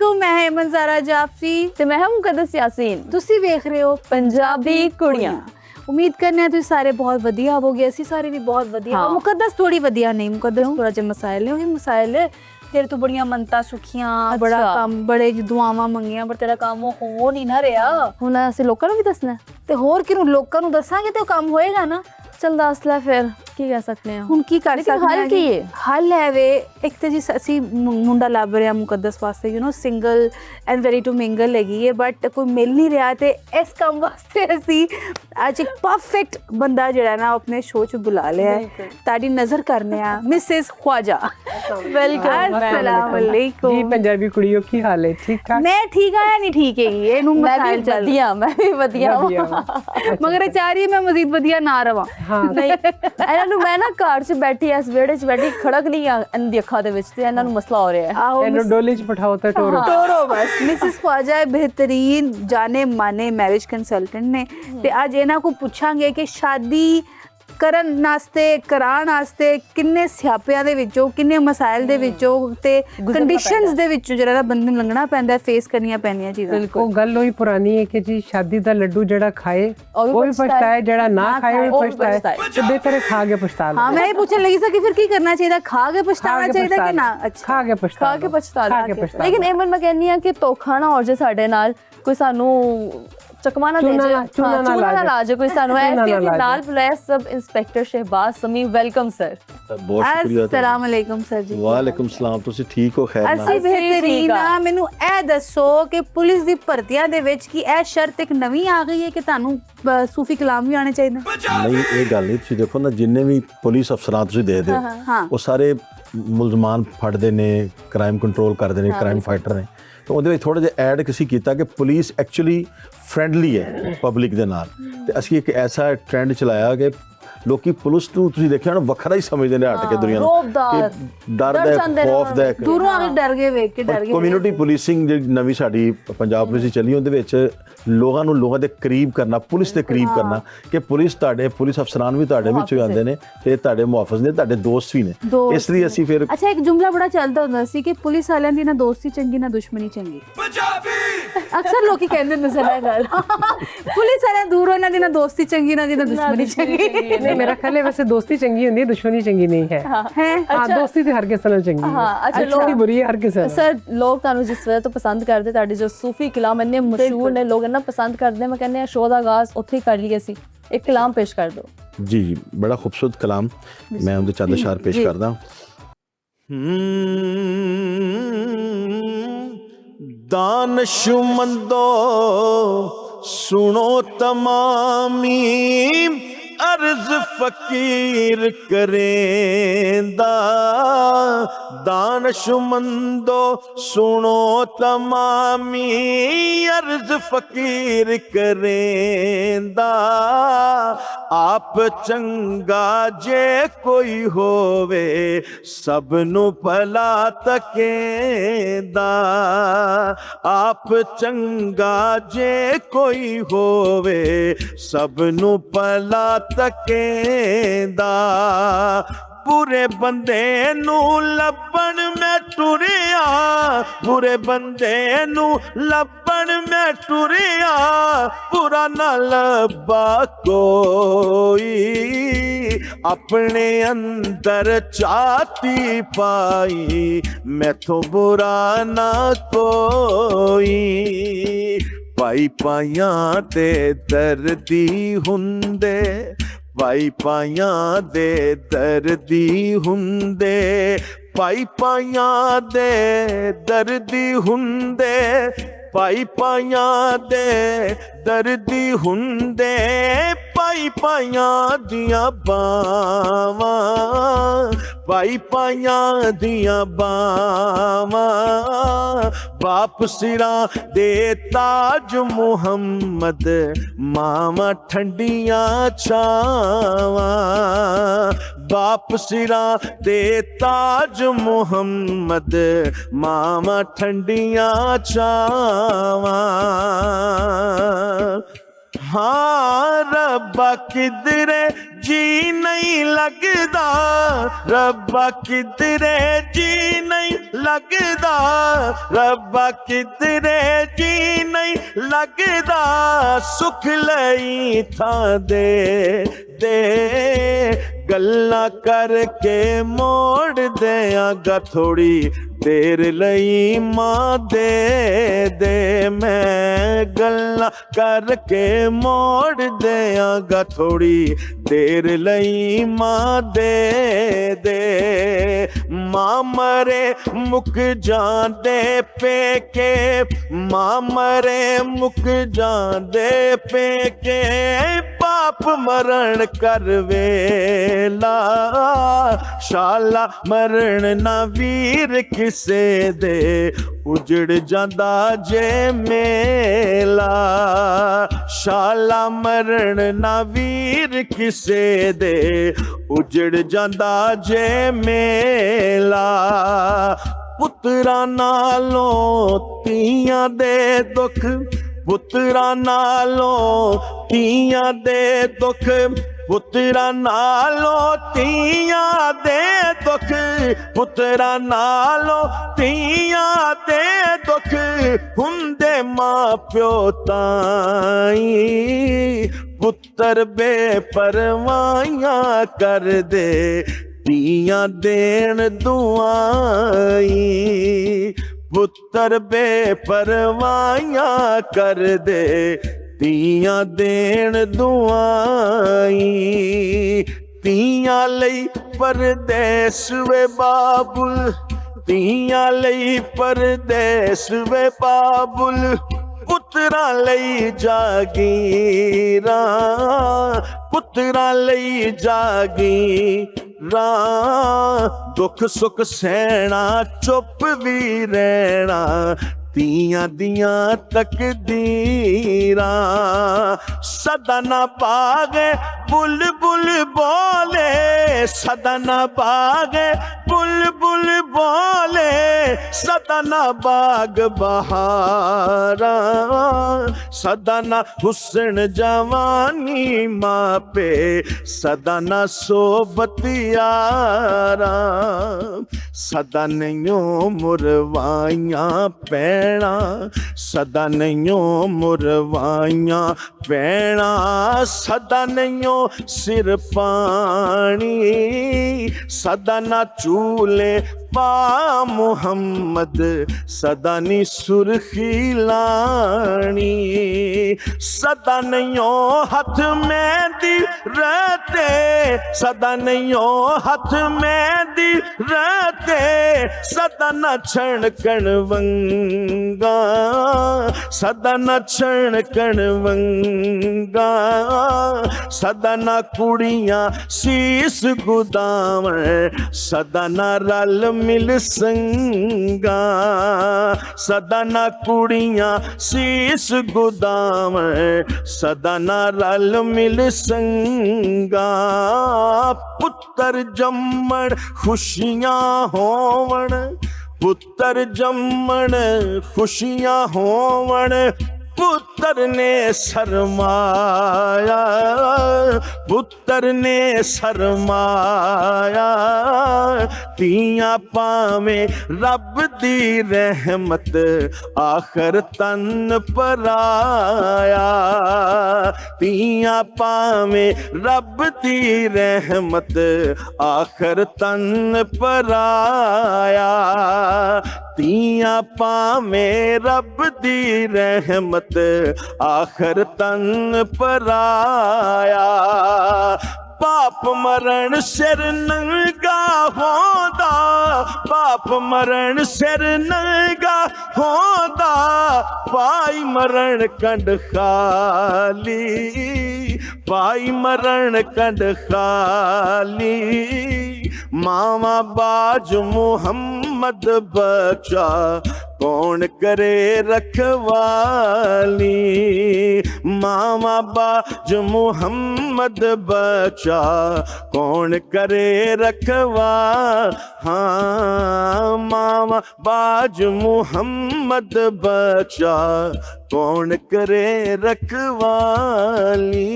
वालेकुम, मैं हेमन ज़ारा जाफरी ਤੇ ਮੈਂ ਹਾਂ ਮੁਕੱਦਸ ਯਾਸੀਨ। ਤੁਸੀਂ ਵੇਖ ਰਹੇ ਹੋ ਪੰਜਾਬੀ ਕੁੜੀਆਂ। ਉਮੀਦ ਕਰਨੇ ਆ ਤੁਸੀਂ ਸਾਰੇ ਬਹੁਤ ਵਧੀਆ ਹੋਵੋਗੇ, ਅਸੀਂ ਸਾਰੇ ਵੀ ਬਹੁਤ ਵਧੀਆ ਹਾਂ। ਮੁਕੱਦਸ ਥੋੜੀ ਵਧੀਆ ਨਹੀਂ, ਮੁਕੱਦਸ ਥੋੜਾ ਜਿਹਾ ਮਸਾਇਲ ਨੇ, ਉਹੀ ਮਸਾਇਲ ਤੇਰੇ ਤੋਂ ਬੜੀਆਂ ਮੰਨਤਾਂ ਸੁਖੀਆਂ, ਬੜਾ ਕੰਮ, ਬੜੇ ਦੁਆਵਾਂ ਮੰਗੀਆਂ, ਪਰ ਤੇਰਾ ਕੰਮ ਉਹ ਹੋ ਨਹੀਂ ਨਾ ਰਿਹਾ। ਹੁਣ ਅਸੀਂ ਲੋਕਾਂ ਨੂੰ ਵੀ ਦੱਸਣਾ ਤੇ ਹੋਰ ਕਿਹਨੂੰ ਲੋਕਾਂ ਨੂੰ ਦੱਸਾਂਗੇ ਤੇ ਉਹ ਕੰਮ ਹੋਏਗਾ ਨਾ। ਚਲ ਦੱਸ ਲੈ ਫਿਰ ਕੀ ਕਹਿ ਸਕਦੇ ਹਾਂ ਹੁਣ ਕੀ ਕਰ ਸਕਦੇ ਹਾਂ। ਹੱਲ ਕੀ ਹੈ? ਹੱਲ ਹੈ ਵੇ ਇੱਕ ਤੇ ਜੀ ਅਸੀਂ ਮੁੰਡਾ ਲੱਭ ਰਿਹਾ ਮੁਕੱਦਸ ਵਾਸਤੇ, you know single and very to mingle ਹੈਗੀ ਹੈ, ਬਟ ਕੋਈ ਮਿਲ ਨਹੀਂ ਰਿਹਾ। ਤੇ ਇਸ ਕੰਮ ਵਾਸਤੇ ਅਸੀਂ ਅੱਜ ਇੱਕ ਪਰਫੈਕਟ ਬੰਦਾ ਜਿਹੜਾ ਨਾ ਆਪਣੇ ਸ਼ੋਅ 'ਚ ਬੁਲਾ ਲਿਆ ਹੈ, ਤੁਹਾਡੀ ਨਜ਼ਰ ਕਰਨੇ ਆ ਮਿਸਿਸ ਖਵਾਜਾ। ਵੈਲਕਮ। अस्सलाम वालेकुम जी पंजाबी कुड़ियों की हाल है? ठीक ठाक। मैं ठीक आया नहीं ठीक है ਇਹਨੂੰ ਮੈਂ ਮਸਾਇਲ ਵੀ ਚੱਲ ਵਧੀਆ, ਮੈਂ ਵੀ ਵਧੀਆ ਮਗਰ ਇਹ ਚਾਹ ਰਹੀ ਹੈ ਮੈਂ ਮਜ਼ੀਦ ਵਧੀਆ ਨਾ ਰਵਾਂ। ਨਹੀਂ ਇਹਨਾਂ ਨੂੰ ਮੈਂ ਨਾ ਘਰ 'ਚ ਬੈਠੀ ਐਸ ਵਿਹੜੇ 'ਚ ਬੈਠੀ ਖੜਕ ਨਹੀਂ ਆ ਇਹਨਾਂ ਦੀ ਅੱਖਾਂ ਦੇ ਵਿੱਚ ਤੇ ਇਹਨਾਂ ਨੂੰ ਮਸਲਾ ਹੋ ਰਿਹਾ ਹੈ। ਆਹੋ ਇਹਨੂੰ ਡੋਲੀ ਚ ਬਿਠਾਓ ਤੇ ਟੋਰੋ ਟੋਰੋ ਬਸ। ਮਿਸਿਸ ਖਵਾਜਾ बेहतरीन जाने माने मैरिज कंसल्टेंट ने ते आज ਇਹਨਾਂ को ਪੁੱਛਾਂਗੇ ਕਿ ਸ਼ਾਦੀ ਕਰਨ ਵਾਸਤੇ ਕਰਾਉਣ ਵਾਸਤੇ ਕਿੰਨੇ ਸਿਆਪਿਆਂ ਦੇ ਵਿੱਚੋਂ, ਕਿੰਨੇ ਮਸਾਇਲ ਦੇ ਵਿੱਚੋਂ ਤੇ ਕੰਡੀਸ਼ਨਸ ਦੇ ਵਿੱਚੋਂ ਜਿਹੜਾ ਬੰਦੇ ਨੂੰ ਲੰਘਣਾ ਪੈਂਦਾ, ਫੇਸ ਕਰਨੀਆਂ ਪੈਂਦੀਆਂ ਚੀਜ਼ਾਂ। ਉਹ ਗੱਲ ਹੋਈ ਪੁਰਾਣੀ ਹੈ ਕਿ ਜੀ ਸ਼ਾਦੀ ਦਾ ਲੱਡੂ ਜਿਹੜਾ ਖਾਏ ਉਹ ਵੀ ਪਛਤਾਏ, ਜਿਹੜਾ ਨਾ ਖਾਏ ਉਹ ਪਛਤਾਏ, ਤੇ ਬਿਹਤਰ ਹੈ ਖਾ ਕੇ ਪਛਤਾ ਲਓ। ਹਾਂ ਮੈਂ ਇਹ ਪੁੱਛਣ ਲੱਗੀ ਸੀ ਕਿ ਫਿਰ ਕੀ ਕਰਨਾ ਚਾਹੀਦਾ, ਖਾ ਕੇ ਪਛਤਾਉਣਾ ਚਾਹੀਦਾ ਕਿ ਨਾ? ਅੱਛਾ ਖਾ ਕੇ ਪਛਤਾ ਲੇਕਿਨ ਐਮਨ ਮੈਂ ਕਹਿੰਦੀ ਹਾਂ ਕਿ ਧੋਖਾ ਨਾ ਹੋ ਜੇ ਸਾਡੇ ਨਾਲ, ਕੋਈ ਸਾਨੂੰ ਚਕਮਾ ਨਾ ਦੇ ਜੇ, ਚੂਨਾ ਨਾ ਲਾ ਜੇ ਕੋਈ ਸਾਨੂੰ। ਐਸੇ ਨਾਲ ਬੁਲਾਇਆ sub inspector Shahbaz Sami. Welcome sir. ਬਹੁਤ ਸ਼ੁਕਰੀਆ। अस्सलाम वालेकुम सर जी। ਵਾਲੇਕੁਮ ਸਲਾਮ। ਤੁਸੀਂ ਠੀਕ ਹੋ? ਖੈਰ ਨਾਲ? ਅਸੀਂ ਬਿਹਤਰੀਨ ਆ। ਮੈਨੂੰ ਇਹ ਦੱਸੋ ਕਿ ਪੁਲਿਸ ਦੀ ਭਰਤੀਆਂ ਦੇ ਵਿੱਚ ਕੀ ਇਹ ਸ਼ਰਤ ਇੱਕ ਨਵੀਂ ਆ ਗਈ ਹੈ ਕਿ ਤੁਹਾਨੂੰ ਸੂਫੀ ਕਲਾਮ ਵੀ ਆਉਣੇ ਚਾਹੀਦੇ? ਨਹੀਂ, ਇਹ ਗੱਲ ਨਹੀਂ। ਤੁਸੀਂ ਦੇਖੋ ਨਾ, ਜਿੰਨੇ ਵੀ ਪੁਲਿਸ ਅਫਸਰਾਂ ਤੁਸੀਂ ਦੇਖਦੇ ਹੋ ਉਹ ਸਾਰੇ ਮੁਲਜ਼ਮਾਨ ਫੜਦੇ ਨੇ, ਕ੍ਰਾਈਮ ਕੰਟਰੋਲ ਕਰਦੇ ਨੇ, ਕ੍ਰਾਈਮ ਫਾਈਟਰ ਨੇ। ਤਾਂ ਉਹਦੇ ਵਿੱਚ ਥੋੜਾ ਜਿਹਾ ਐਡ ਕਿਸੇ ਕੀਤਾ ਕਿ ਪੁਲਿਸ ਐਕਚੁਅਲੀ ਫਰੈਂਡਲੀ ਹੈ ਪਬਲਿਕ ਦੇ ਨਾਲ। ਤੇ ਅਸੀਂ ਇੱਕ ਐਸਾ ਟ੍ਰੈਂਡ ਚਲਾਇਆ ਕਿ ਲੋਕੀ ਪੁਲਿਸ ਨੂੰ ਤੁਸੀਂ ਦੇਖਿਆ ਨਾ ਵੱਖਰਾ ਹੀ ਸਮਝਦੇ ਨੇ ਹਟ ਕੇ ਦੁਨੀਆ ਨੂੰ, ਡਰ ਦਾ ਖੌਫ ਦਾ। ਦੂਰੋਂ ਆ ਕੇ ਡਰ ਗਏ, ਵੇਖ ਕੇ ਡਰ ਗਏ। ਕਮਿਊਨਿਟੀ ਪੁਲਿਸਿੰਗ ਜਿਹੜੀ ਨਵੀਂ ਸਾਡੀ ਪੰਜਾਬ ਪੁਲਿਸ ਚੱਲੀ, ਉਹਦੇ ਵਿੱਚ ਲੋਕਾਂ ਦੇ ਕਰੀਬ ਕਰਨਾ, ਪੁਲਿਸ ਦੇ ਕਰੀਬ ਕਰਨਾ, ਕਿ ਪੁਲਿਸ ਤੁਹਾਡੇ ਪੁਲਿਸ ਅਫਸਰਾਂ ਵੀ ਤੁਹਾਡੇ ਵਿੱਚ ਆਉਂਦੇ ਨੇ ਤੇ ਤੁਹਾਡੇ ਮੁਹਾਫਿਜ਼ ਨੇ, ਤੁਹਾਡੇ ਦੋਸਤ ਵੀ ਨੇ। ਇਸ ਲਈ ਅਸੀਂ ਫਿਰ ਅੱਛਾ ਇੱਕ ਜੁਮਲਾ ਬੜਾ ਚੱਲਦਾ ਹੁੰਦਾ ਸੀ ਕਿ ਪੁਲਿਸ ਵਾਲਿਆਂ ਦੀ ਨਾ ਦੋਸਤੀ ਚੰਗੀ ਨਾ ਦੁਸ਼ਮਣੀ ਚੰਗੀ। ਅਕਸਰ ਲੋਕੀ ਕਹਿੰਦੇ ਨੇ ਸਦਾ ਗੱਲ ਪੁਲਿਸ ਵਾਲਿਆਂ ਦੂਰੋਂ ਇਹਨਾਂ ਦੀ ਨਾ ਦੋਸਤੀ ਚੰਗੀ ਨਾ ਦੁਸ਼ਮਣੀ ਚੰਗੀ। नहीं, मेरा ख्याल है वैसे दोस्ती चंगी होती है, दुश्मनी चंगी नहीं है। हाँ, दोस्ती तो हर किसी नाल चंगी है। अच्छा, लोग बुरी है हर किसी नाल। सर लोग ਤੁਹਾਨੂੰ ਜਿਸ ਵਜ੍ਹਾ ਤੋਂ ਪਸੰਦ ਕਰਦੇ, ਤੁਹਾਡੇ ਜੋ ਸੂਫੀ ਕਲਾਮ ਇੰਨੇ ਮਸ਼ਹੂਰ ਨੇ, ਲੋਕ ਇੰਨਾ ਪਸੰਦ ਕਰਦੇ। ਮੈਂ ਕਹਿੰਦੇ ਆ ਸ਼ੋਅ ਦਾ ਆਗਾਜ਼ ਉੱਥੇ ਹੀ ਕਰ ਲਈਏ, ਅਸੀਂ ਇੱਕ ਕਲਾਮ ਪੇਸ਼ ਕਰ ਦਿਓ। जी जी, बड़ा खूबसूरत कलाम मैं उनके चंद अशार पेश करदा। दानिशमंदो सुनो तमामी अर्ज फकीर करेंदा। दानिशमंदो सुनो तमामी अर्ज फकीर करेंदा। आप चंगा जे कोई होवे सबनू भला तकेंदा। आप चंगा जे कोई होवे सबनू भला तकेंदा। बुरे बंदे नू लभण मैं टुरिया, बुरे बंदे नू लभण मैं टुरिया, बुरा ना लभा कोई। अपने अंदर चाहती पाई मैथों बुरा ना कोई। पाई पाइयां ते दर्दी हुंदे, पाई पाइयां दे दर्दी हुंदे, पाई पाइयां दे दर्दी हुंदे, पाई पाइयां दे दर्दी हुंदे, पाई पाइयां दियां बावां, पाई पाइयां दियां बावां। बाप सिरा दे ताज मुहम्मद, मामा ठंडियां छावां। बाप सिरा दे ताज मुहम्मद, मामा ठंडियां छावां। हाँ रब्बा किधरे जी नहीं लगदा, रब्बा किधरे जी नहीं लगदा, रब्बा किधरे जी नहीं लगदा, सुख लई थां दे दे, गल्लां करके मोड़ देआंगा थोड़ी देर लई मां दे दे, मैं गल्लां करके मोड़ देआंगा थोड़ी देर लई मां दे दे, मां मरे मुक जांदे पेके, मां मरे मुक जांदे पेके, बाप मरण कर वेला, शाला मरण ना वीर किसे दे, उजड़ जांदा जे मेला, शाला मरण ना वीर किसे दे, उजड़ जांदा जे मेला, पुत्रा नालों तियां दे दुख, पुत्रा नालों तियां दे दुख, पुत्रा नालों तियां दे दुख, पुत्रा नालों तियां दे दुख, हुंदे मां प्यो ताई, पुत्तर बेपरवाहियां कर दे, तियां देन दुआई, पुत्तर बेपरवाहियां कर दे, तियां देन दुआई, तियां लई परदेस वे बाबुल, तियां लई परदेस वे बाबुल, पुत्रा लई जागीरां, पुत्रा लई जागीरां, दुख सुख सहना चुप भी रहना, तियां दियां तकदीरां, सदा ना पागे बुलबुल बोले, सदा ना पागे बुलबुल बोले, सदा ना बाग बहारा, सदा ना हुस्न जवानी मापे, सदा ना सोबत यारा, सदा नहीं मुरवाइयां पैना, सदा नहीं मुरवाइयां पैना, सदा नहीं सिर पानी, सदा ना चूले पा मुहम्मद, सदा नी सुर्खी लानी, सदा नहीं हथ मेहंदी रहते, सदा नहीं हथ मेहंदी रहते, सदा न छणकण वंगा, सदा न छणकण वंगा, सदा न कुड़ियां शीस गुदावण, सदा न रल मिल संगा, सदा न कुड़ियां शीस गुदावण, सदा न रल मिल संगा, पुत्तर जम्मण खुशियां होवण, पुत्तर जम्मण खुशियां होवण, पुत्र ने शरमाया, पुत्र ने शरमाया, तियां पावें रब दी रहमत, आखर तन पराया, तियां पावें रब दी रहमत, आखर तन पराया, तियां पावें रब दी रहमत, आखर तन पराया, पाप मरण सिर नंगा होंदा, पाप मरण सिर नंगा होंदा, पाई मरण कंड खाली, पाई मरण कंड खाली, मावा बाज मुहम्मद बचा, कौन करे रखवाली। मामा बाज मुहम्मद बचा कौन करे रखवा, हाँ मामा बाज मुहम्मद बचा कौन करे रखवाली।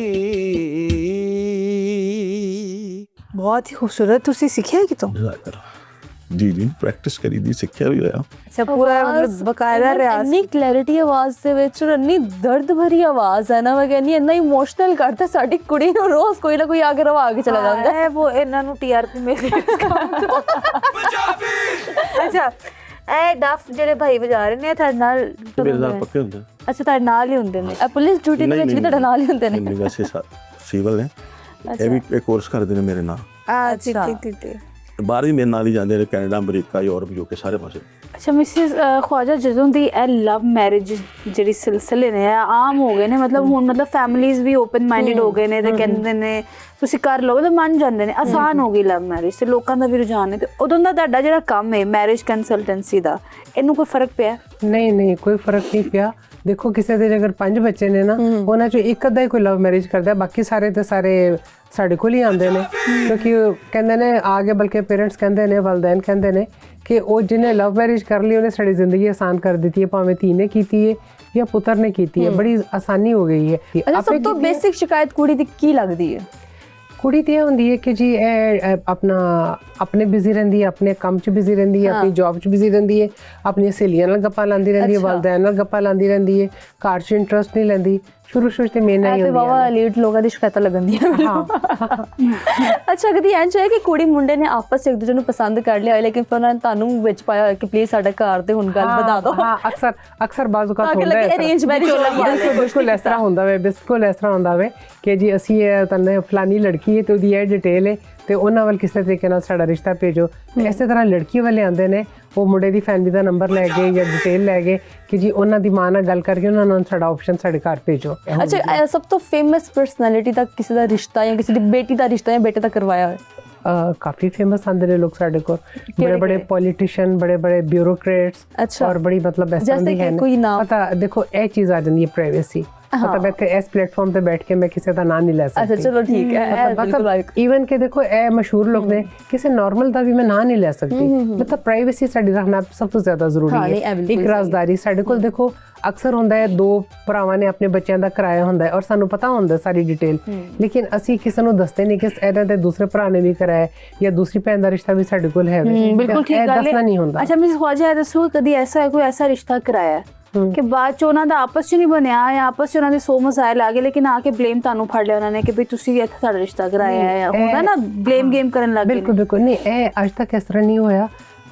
बहुत ही खूबसूरत। तुसी सीखिया है कितों? जी जी प्रैक्टिस करी दी, सिक्ख्या भी होया। अच्छा पूरा मतलब बकायदा रियाज। ਇੰਨੀ ਕਲੈਰਿਟੀ ਆਵਾਜ਼ ਦੇ ਵਿੱਚ ਔਰ ਇੰਨੀ ਦਰਦ ਭਰੀ ਆਵਾਜ਼ ਹੈ ਨਾ, ਮੈਂ ਕਹਿੰਦੀ ਇੰਨਾ ਇਮੋਸ਼ਨਲ ਕਰਦਾ ਸਾਡੀ ਕੁੜੀ ਨੂੰ। ਰੋਜ਼ ਕੋਈ ਨਾ ਕੋਈ ਆ ਕੇ ਰਵਾ ਕੇ ਚਲਾ ਜਾਂਦਾ ਹੈ वो ਇਹਨਾਂ ਨੂੰ ਟੀਆਰਪੀ ਮਿਲ ਰਹੀ ਹੈ ਇਸ ਕੰਮ ਤੋਂ। ਅੱਛਾ ਇਹ ਡਫ ਜਿਹੜੇ ਭਾਈ ਵਜਾ ਰਹੇ ਨੇ ਤੁਹਾਡੇ ਨਾਲ ਮੇਰੇ ਨਾਲ ਪੱਕੇ ਹੁੰਦੇ। ਅੱਛਾ ਤੁਹਾਡੇ ਨਾਲ ਹੀ ਹੁੰਦੇ ਨੇ? ਪੁਲਿਸ ਡਿਊਟੀ ਦੇ ਵਿੱਚ ਵੀ ਤੁਹਾਡੇ ਨਾਲ ਹੀ ਹੁੰਦੇ ਨੇ? ਨਹੀਂ ਵੈਸੇ ਸਿਵਲ ਨੇ, ਇਹ ਵੀ ਇਹ ਕੋਰਸ ਕਰਦੇ ਨੇ ਮੇਰੇ ਨਾਲ। ਅੱਛਾ ਠੀਕ। ਬਾਹਰ ਵੀ ਮੇਰੇ ਨਾਲ ਹੀ ਜਾਂਦੇ ਨੇ, ਕੈਨੇਡਾ, ਅਮਰੀਕਾ, ਯੂਰਪ, ਯੂਕੇ ਸਾਰੇ ਪਾਸੇ। ਅੱਛਾ ਮਿਸਿਸ ਖਵਾਜਾ, ਜਦੋਂ ਦੀ ਇਹ ਲਵ ਮੈਰਿਜ ਜਿਹੜੀ ਸਿਲਸਿਲੇ ਨੇ ਆਮ ਹੋ ਗਏ ਨੇ, ਮਤਲਬ ਹੁਣ ਮਤਲਬ ਫੈਮਿਲੀਜ਼ ਵੀ ਓਪਨ ਮਾਈਂਡਡ ਹੋ ਗਏ ਨੇ ਤੇ ਕਹਿੰਦੇ ਨੇ ਤੁਸੀਂ ਕਰ ਲਓ ਤਾਂ ਮੰਨ ਜਾਂਦੇ ਨੇ, ਆਸਾਨ ਹੋ ਗਈ ਲਵ ਮੈਰਿਜ ਤੇ ਲੋਕਾਂ ਦਾ ਵੀ ਰੁਝਾਨ ਹੈ। ਤੇ ਉਦੋਂ ਦਾ ਤੁਹਾਡਾ ਜਿਹੜਾ ਕੰਮ ਹੈ ਮੈਰਿਜ ਕੰਸਲਟੈਂਸੀ ਦਾ, ਇਹਨੂੰ ਕੋਈ ਫਰਕ ਪਿਆ? ਨਹੀਂ ਕੋਈ ਫਰਕ ਨਹੀਂ ਪਿਆ। ਦੇਖੋ ਕਿਸੇ ਦੇ ਅਗਰ 5 ਬੱਚੇ ਨੇ ਨਾ, ਉਹਨਾਂ ਚੋਂ ਇੱਕ ਅੱਧਾ ਹੀ ਕੋਈ ਲਵ ਮੈਰਿਜ ਕਰਦਾ, ਬਾਕੀ ਸਾਰੇ ਤੇ ਸਾਰੇ ਸਾਡੇ ਕੋਲ ਹੀ ਆਉਂਦੇ ਨੇ। ਕਿਉਂਕਿ ਕਹਿੰਦੇ ਨੇ ਆਗੇ, ਬਲਕਿ ਪੇਰੈਂਟਸ ਕਹਿੰਦੇ ਨੇ, ਵਾਲਿदैन ਕਹਿੰਦੇ ਨੇ ਕਿ ਉਹ ਜਿਹਨੇ ਲਵ ਮੈਰਿਜ ਕਰ ਲਈ ਉਹਨੇ ਸਾਡੀ ਜ਼ਿੰਦਗੀ ਆਸਾਨ ਕਰ ਦਿੱਤੀ ਹੈ, ਭਾਵੇਂ ਧੀ ਨੇ ਕੀਤੀ ਹੈ ਜਾਂ ਪੁੱਤਰ ਨੇ ਕੀਤੀ ਹੈ, ਬੜੀ ਆਸਾਨੀ ਹੋ ਗਈ ਹੈ। ਅੱਛਾ ਸਭ ਤੋਂ ਬੇਸਿਕ ਸ਼ਿਕਾਇਤ ਕੁੜੀ ਦੀ ਕੀ ਲੱਗਦੀ ਹੈ? ਕੁੜੀ ਤੇ ਇਹ ਹੁੰਦੀ ਹੈ ਕਿ ਜੀ ਇਹ ਆਪਣੇ ਬਿਜ਼ੀ ਰਹਿੰਦੀ ਹੈ, ਆਪਣੇ ਕੰਮ 'ਚ ਬਿਜ਼ੀ ਰਹਿੰਦੀ ਹੈ, ਆਪਣੀ ਜੌਬ 'ਚ ਬਿਜ਼ੀ ਰਹਿੰਦੀ ਹੈ, ਆਪਣੀਆਂ ਸਹੇਲੀਆਂ ਨਾਲ ਗੱਪਾਂ ਲਾਉਂਦੀ ਰਹਿੰਦੀ ਹੈ, ਵਾਲਿदैन ਨਾਲ ਗੱਪਾਂ ਲਾਉਂਦੀ ਰਹਿੰਦੀ ਹੈ, ਘਰ 'ਚ ਇੰਟਰਸਟ ਨਹੀਂ ਲੈਂਦੀ। ਸ਼ੁਰੂ ਤੇ ਮੇਨ ਹੀ ਹੁੰਦੀ ਹੈ। ਬਾਬਾ ਲੀਡ ਲੋਕਾਂ ਦੀ ਸ਼ਿਕਾਇਤਾਂ ਲੱਗਦੀਆਂ। ਅੱਛਾ ਕਦੀ ਇੰਝ ਹੈ ਕਿ ਕੁੜੀ ਮੁੰਡੇ ਨੇ ਆਪਸ 'ਚ ਇੱਕ ਦੂਜੇ ਨੂੰ ਪਸੰਦ ਕਰ ਲਿਆ ਹੋਇਆ, ਲੇਕਿਨ ਫਿਰ ਉਹਨਾਂ ਨੇ ਤੁਹਾਨੂੰ ਵਿੱਚ ਪਾਇਆ ਹੋਇਆ ਕਿ ਪਲੀਜ਼ ਸਾਡਾ ਘਰ ਤੇ ਹੁਣ ਗੱਲ ਵਧਾ ਦਿਓ? ਹਾਂ ਅਕਸਰ ਬਾਜ਼ੂ ਕਾ ਹੁੰਦਾ ਹੈ ਅਰੇਂਜ ਮੈਰਿਜ ਬਿਲਕੁਲ ਇਸ ਤਰ੍ਹਾਂ ਹੁੰਦਾ ਵੇ, ਬਿਲਕੁਲ ਇਸ ਤਰ੍ਹਾਂ ਹੁੰਦਾ ਵੇ ਕਿ ਜੀ ਅਸੀਂ ਤੁਹਾਨੂੰ ਫਲਾਨੀ ਲੜਕੀ ਹੈ ਤੇ ਉਹਦੀ ਇਹ ਡਿਟੇਲ ਹੈ ਤੇ ਉਹਨਾਂ ਵੱਲ ਕਿਸੇ ਤਰੀਕੇ ਨਾਲ ਸਾਡਾ ਰਿਸ਼ਤਾ ਭੇਜੋ। ਇਸੇ ਤਰ੍ਹਾਂ ਲੜਕੀ ਵਾਲੇ ਆਉਂਦੇ ਨੇ, ਉਹ ਮੁੰਡੇ ਦੀ ਫੈਮਿਲੀ ਦਾ ਨੰਬਰ ਲੈ ਗਏ ਜਾਂ ਡਿਟੇਲ ਲੈ ਗਏ ਕਿ ਜੀ ਉਹਨਾਂ ਦੀ ਮਾਂ ਨਾਲ ਗੱਲ ਕਰਕੇ ਉਹਨਾਂ ਨੂੰ ਸਾਡਾ ਆਪਸ਼ਨ ਸਾਡੇ ਘਰ ਭੇਜੋ। ਅੱਛਾ ਸਭ ਤੋਂ ਫੇਮਸ ਪਰਸਨੈਲਿਟੀ ਦਾ ਕਿਸੇ ਦਾ ਰਿਸ਼ਤਾ ਜਾਂ ਕਿਸੇ ਦੀ ਬੇਟੀ ਦਾ ਰਿਸ਼ਤਾ ਜਾਂ ਬੇਟੇ ਦਾ ਕਰਵਾਇਆ ਹੋਇਆ? ਕਾਫੀ ਫੇਮਸ ਆਂਦੇ ਨੇ ਲੋਕ ਸਾਡੇ ਕੋਲ, ਬੜੇ ਪੋਲੀਟੀਸ਼ੀਅਨ, ਬੜੇ ਬਿਊਰੋਕਰੇਟਸ ਔਰ ਬੜੀ ਮਤਲਬ ਇਸ ਤਰ੍ਹਾਂ ਦੀ ਹੈ। ਪਤਾ ਦੇਖੋ ਇਹ ਚੀਜ਼ ਆ ਜਾਂਦੀ ਹੈ ਪ੍ਰਾਈਵੇਸੀ। मतलब मैं इस प्लेटफॉर्म पे बैठ के मैं किसी का नाम नहीं ले सकती। अच्छा चलो ठीक है। मतलब इवन के देखो ए मशहूर लोग ने किसी नॉर्मल का भी मैं नाम नहीं ले सकती। मतलब प्राइवेसी साडी रखना सब तो ज्यादा जरूरी है। एक राजदारी साडे कोल देखो अक्सर होंदा है, दो भरावां ने अपने बच्चों का कराया होंदा है और सानू पता होंदा सारी डिटेल, लेकिन असी किसी नू दसते नहीं कि इहदा ते दूसरे भरा ने भी कराया या दूसरी भैन दा रिश्ता भी साडे कोल है। बिल्कुल ठीक गल है। नहीं होंदा। अच्छा मिस ख्वाजा दसो कदी ऐसा है कोई ऐसा रिश्ता कराया कि बाद च उन्हां दा आपस च नहीं बनया या आपस च उन्हां दे 100 मसाइल आ गए, लेकिन आके ब्लेम तानू फड़ लिया उन्होंने कि भाई तुसी इत्थे साडा रिश्ता कराया है, होंदा ना ब्लेम गेम करन लग गए? बिल्कुल नहीं, ए अज तक इस तरह नहीं होया।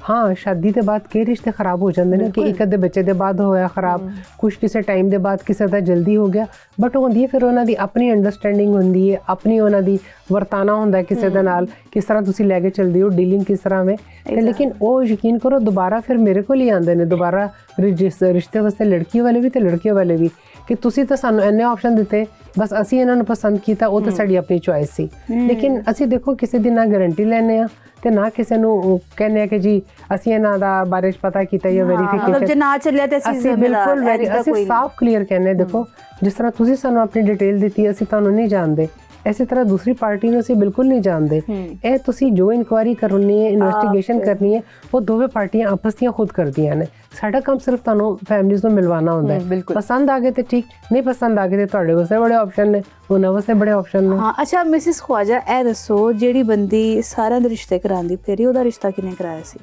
हाँ शादी के बाद कई रिश्ते खराब हो जाते हैं कि एक अद्धे बच्चे के बाद होया खराब, कुछ किसी टाइम के बाद किसी का जल्दी हो गया, बट होंदी है फिर उन्हां दी अपनी अंडरस्टैंडिंग होंदी है, अपनी उन्हां दी वरताना होंदा है किसी दे नाल, किस तरह तुसी लैके चलदे हो, डीलिंग किस तरह में। लेकिन वो यकीन करो दोबारा फिर मेरे को ही आंदे ने दोबारा रिश्ते वास्ते, लड़की वाले भी ते लड़के वाले भी, कि तुसी तो सानू इन्ने ऑप्शन दिते, बस असी इन्हां नू पसंद कीता, वो तो साडी अपनी चॉइस सी। लेकिन असी देखो किसी दी ना गारंटी लैने आ ते ना किसी नू कहने कि जी असी इन्हां दा बारे च पता कीता या वेरीफिकेशन, मतलब जे ना चलिया ते असी बिल्कुल असी साफ क्लियर कहने। देखो जिस तरह तुसी सानू अपनी डिटेल दी असी तुहानू नहीं जानते, इसी तरह दूसरी पार्टी नू असी बिल्कुल नहीं जानते। ए तुसी जो इंक्वायरी करनी है, इन्वेस्टिगेशन करनी है, वो दोवें पार्टियां आपस दियां खुद करदियां ने। साडा काम सिर्फ तुहानू फैमिलीज़ नू मिलवाना होंदा है। पसंद आ गए तो ठीक, नहीं पसंद आ गए तो तुहाडे वास्ते बड़े ऑप्शन ने, उन्हां वास्ते बड़े ऑप्शन ने। हाँ अच्छा मिसिस ख्वाजा ए दसो जेड़ी बंदी सारे दे रिश्ते करांदी फिर ओदा रिश्ता किने कराया सी?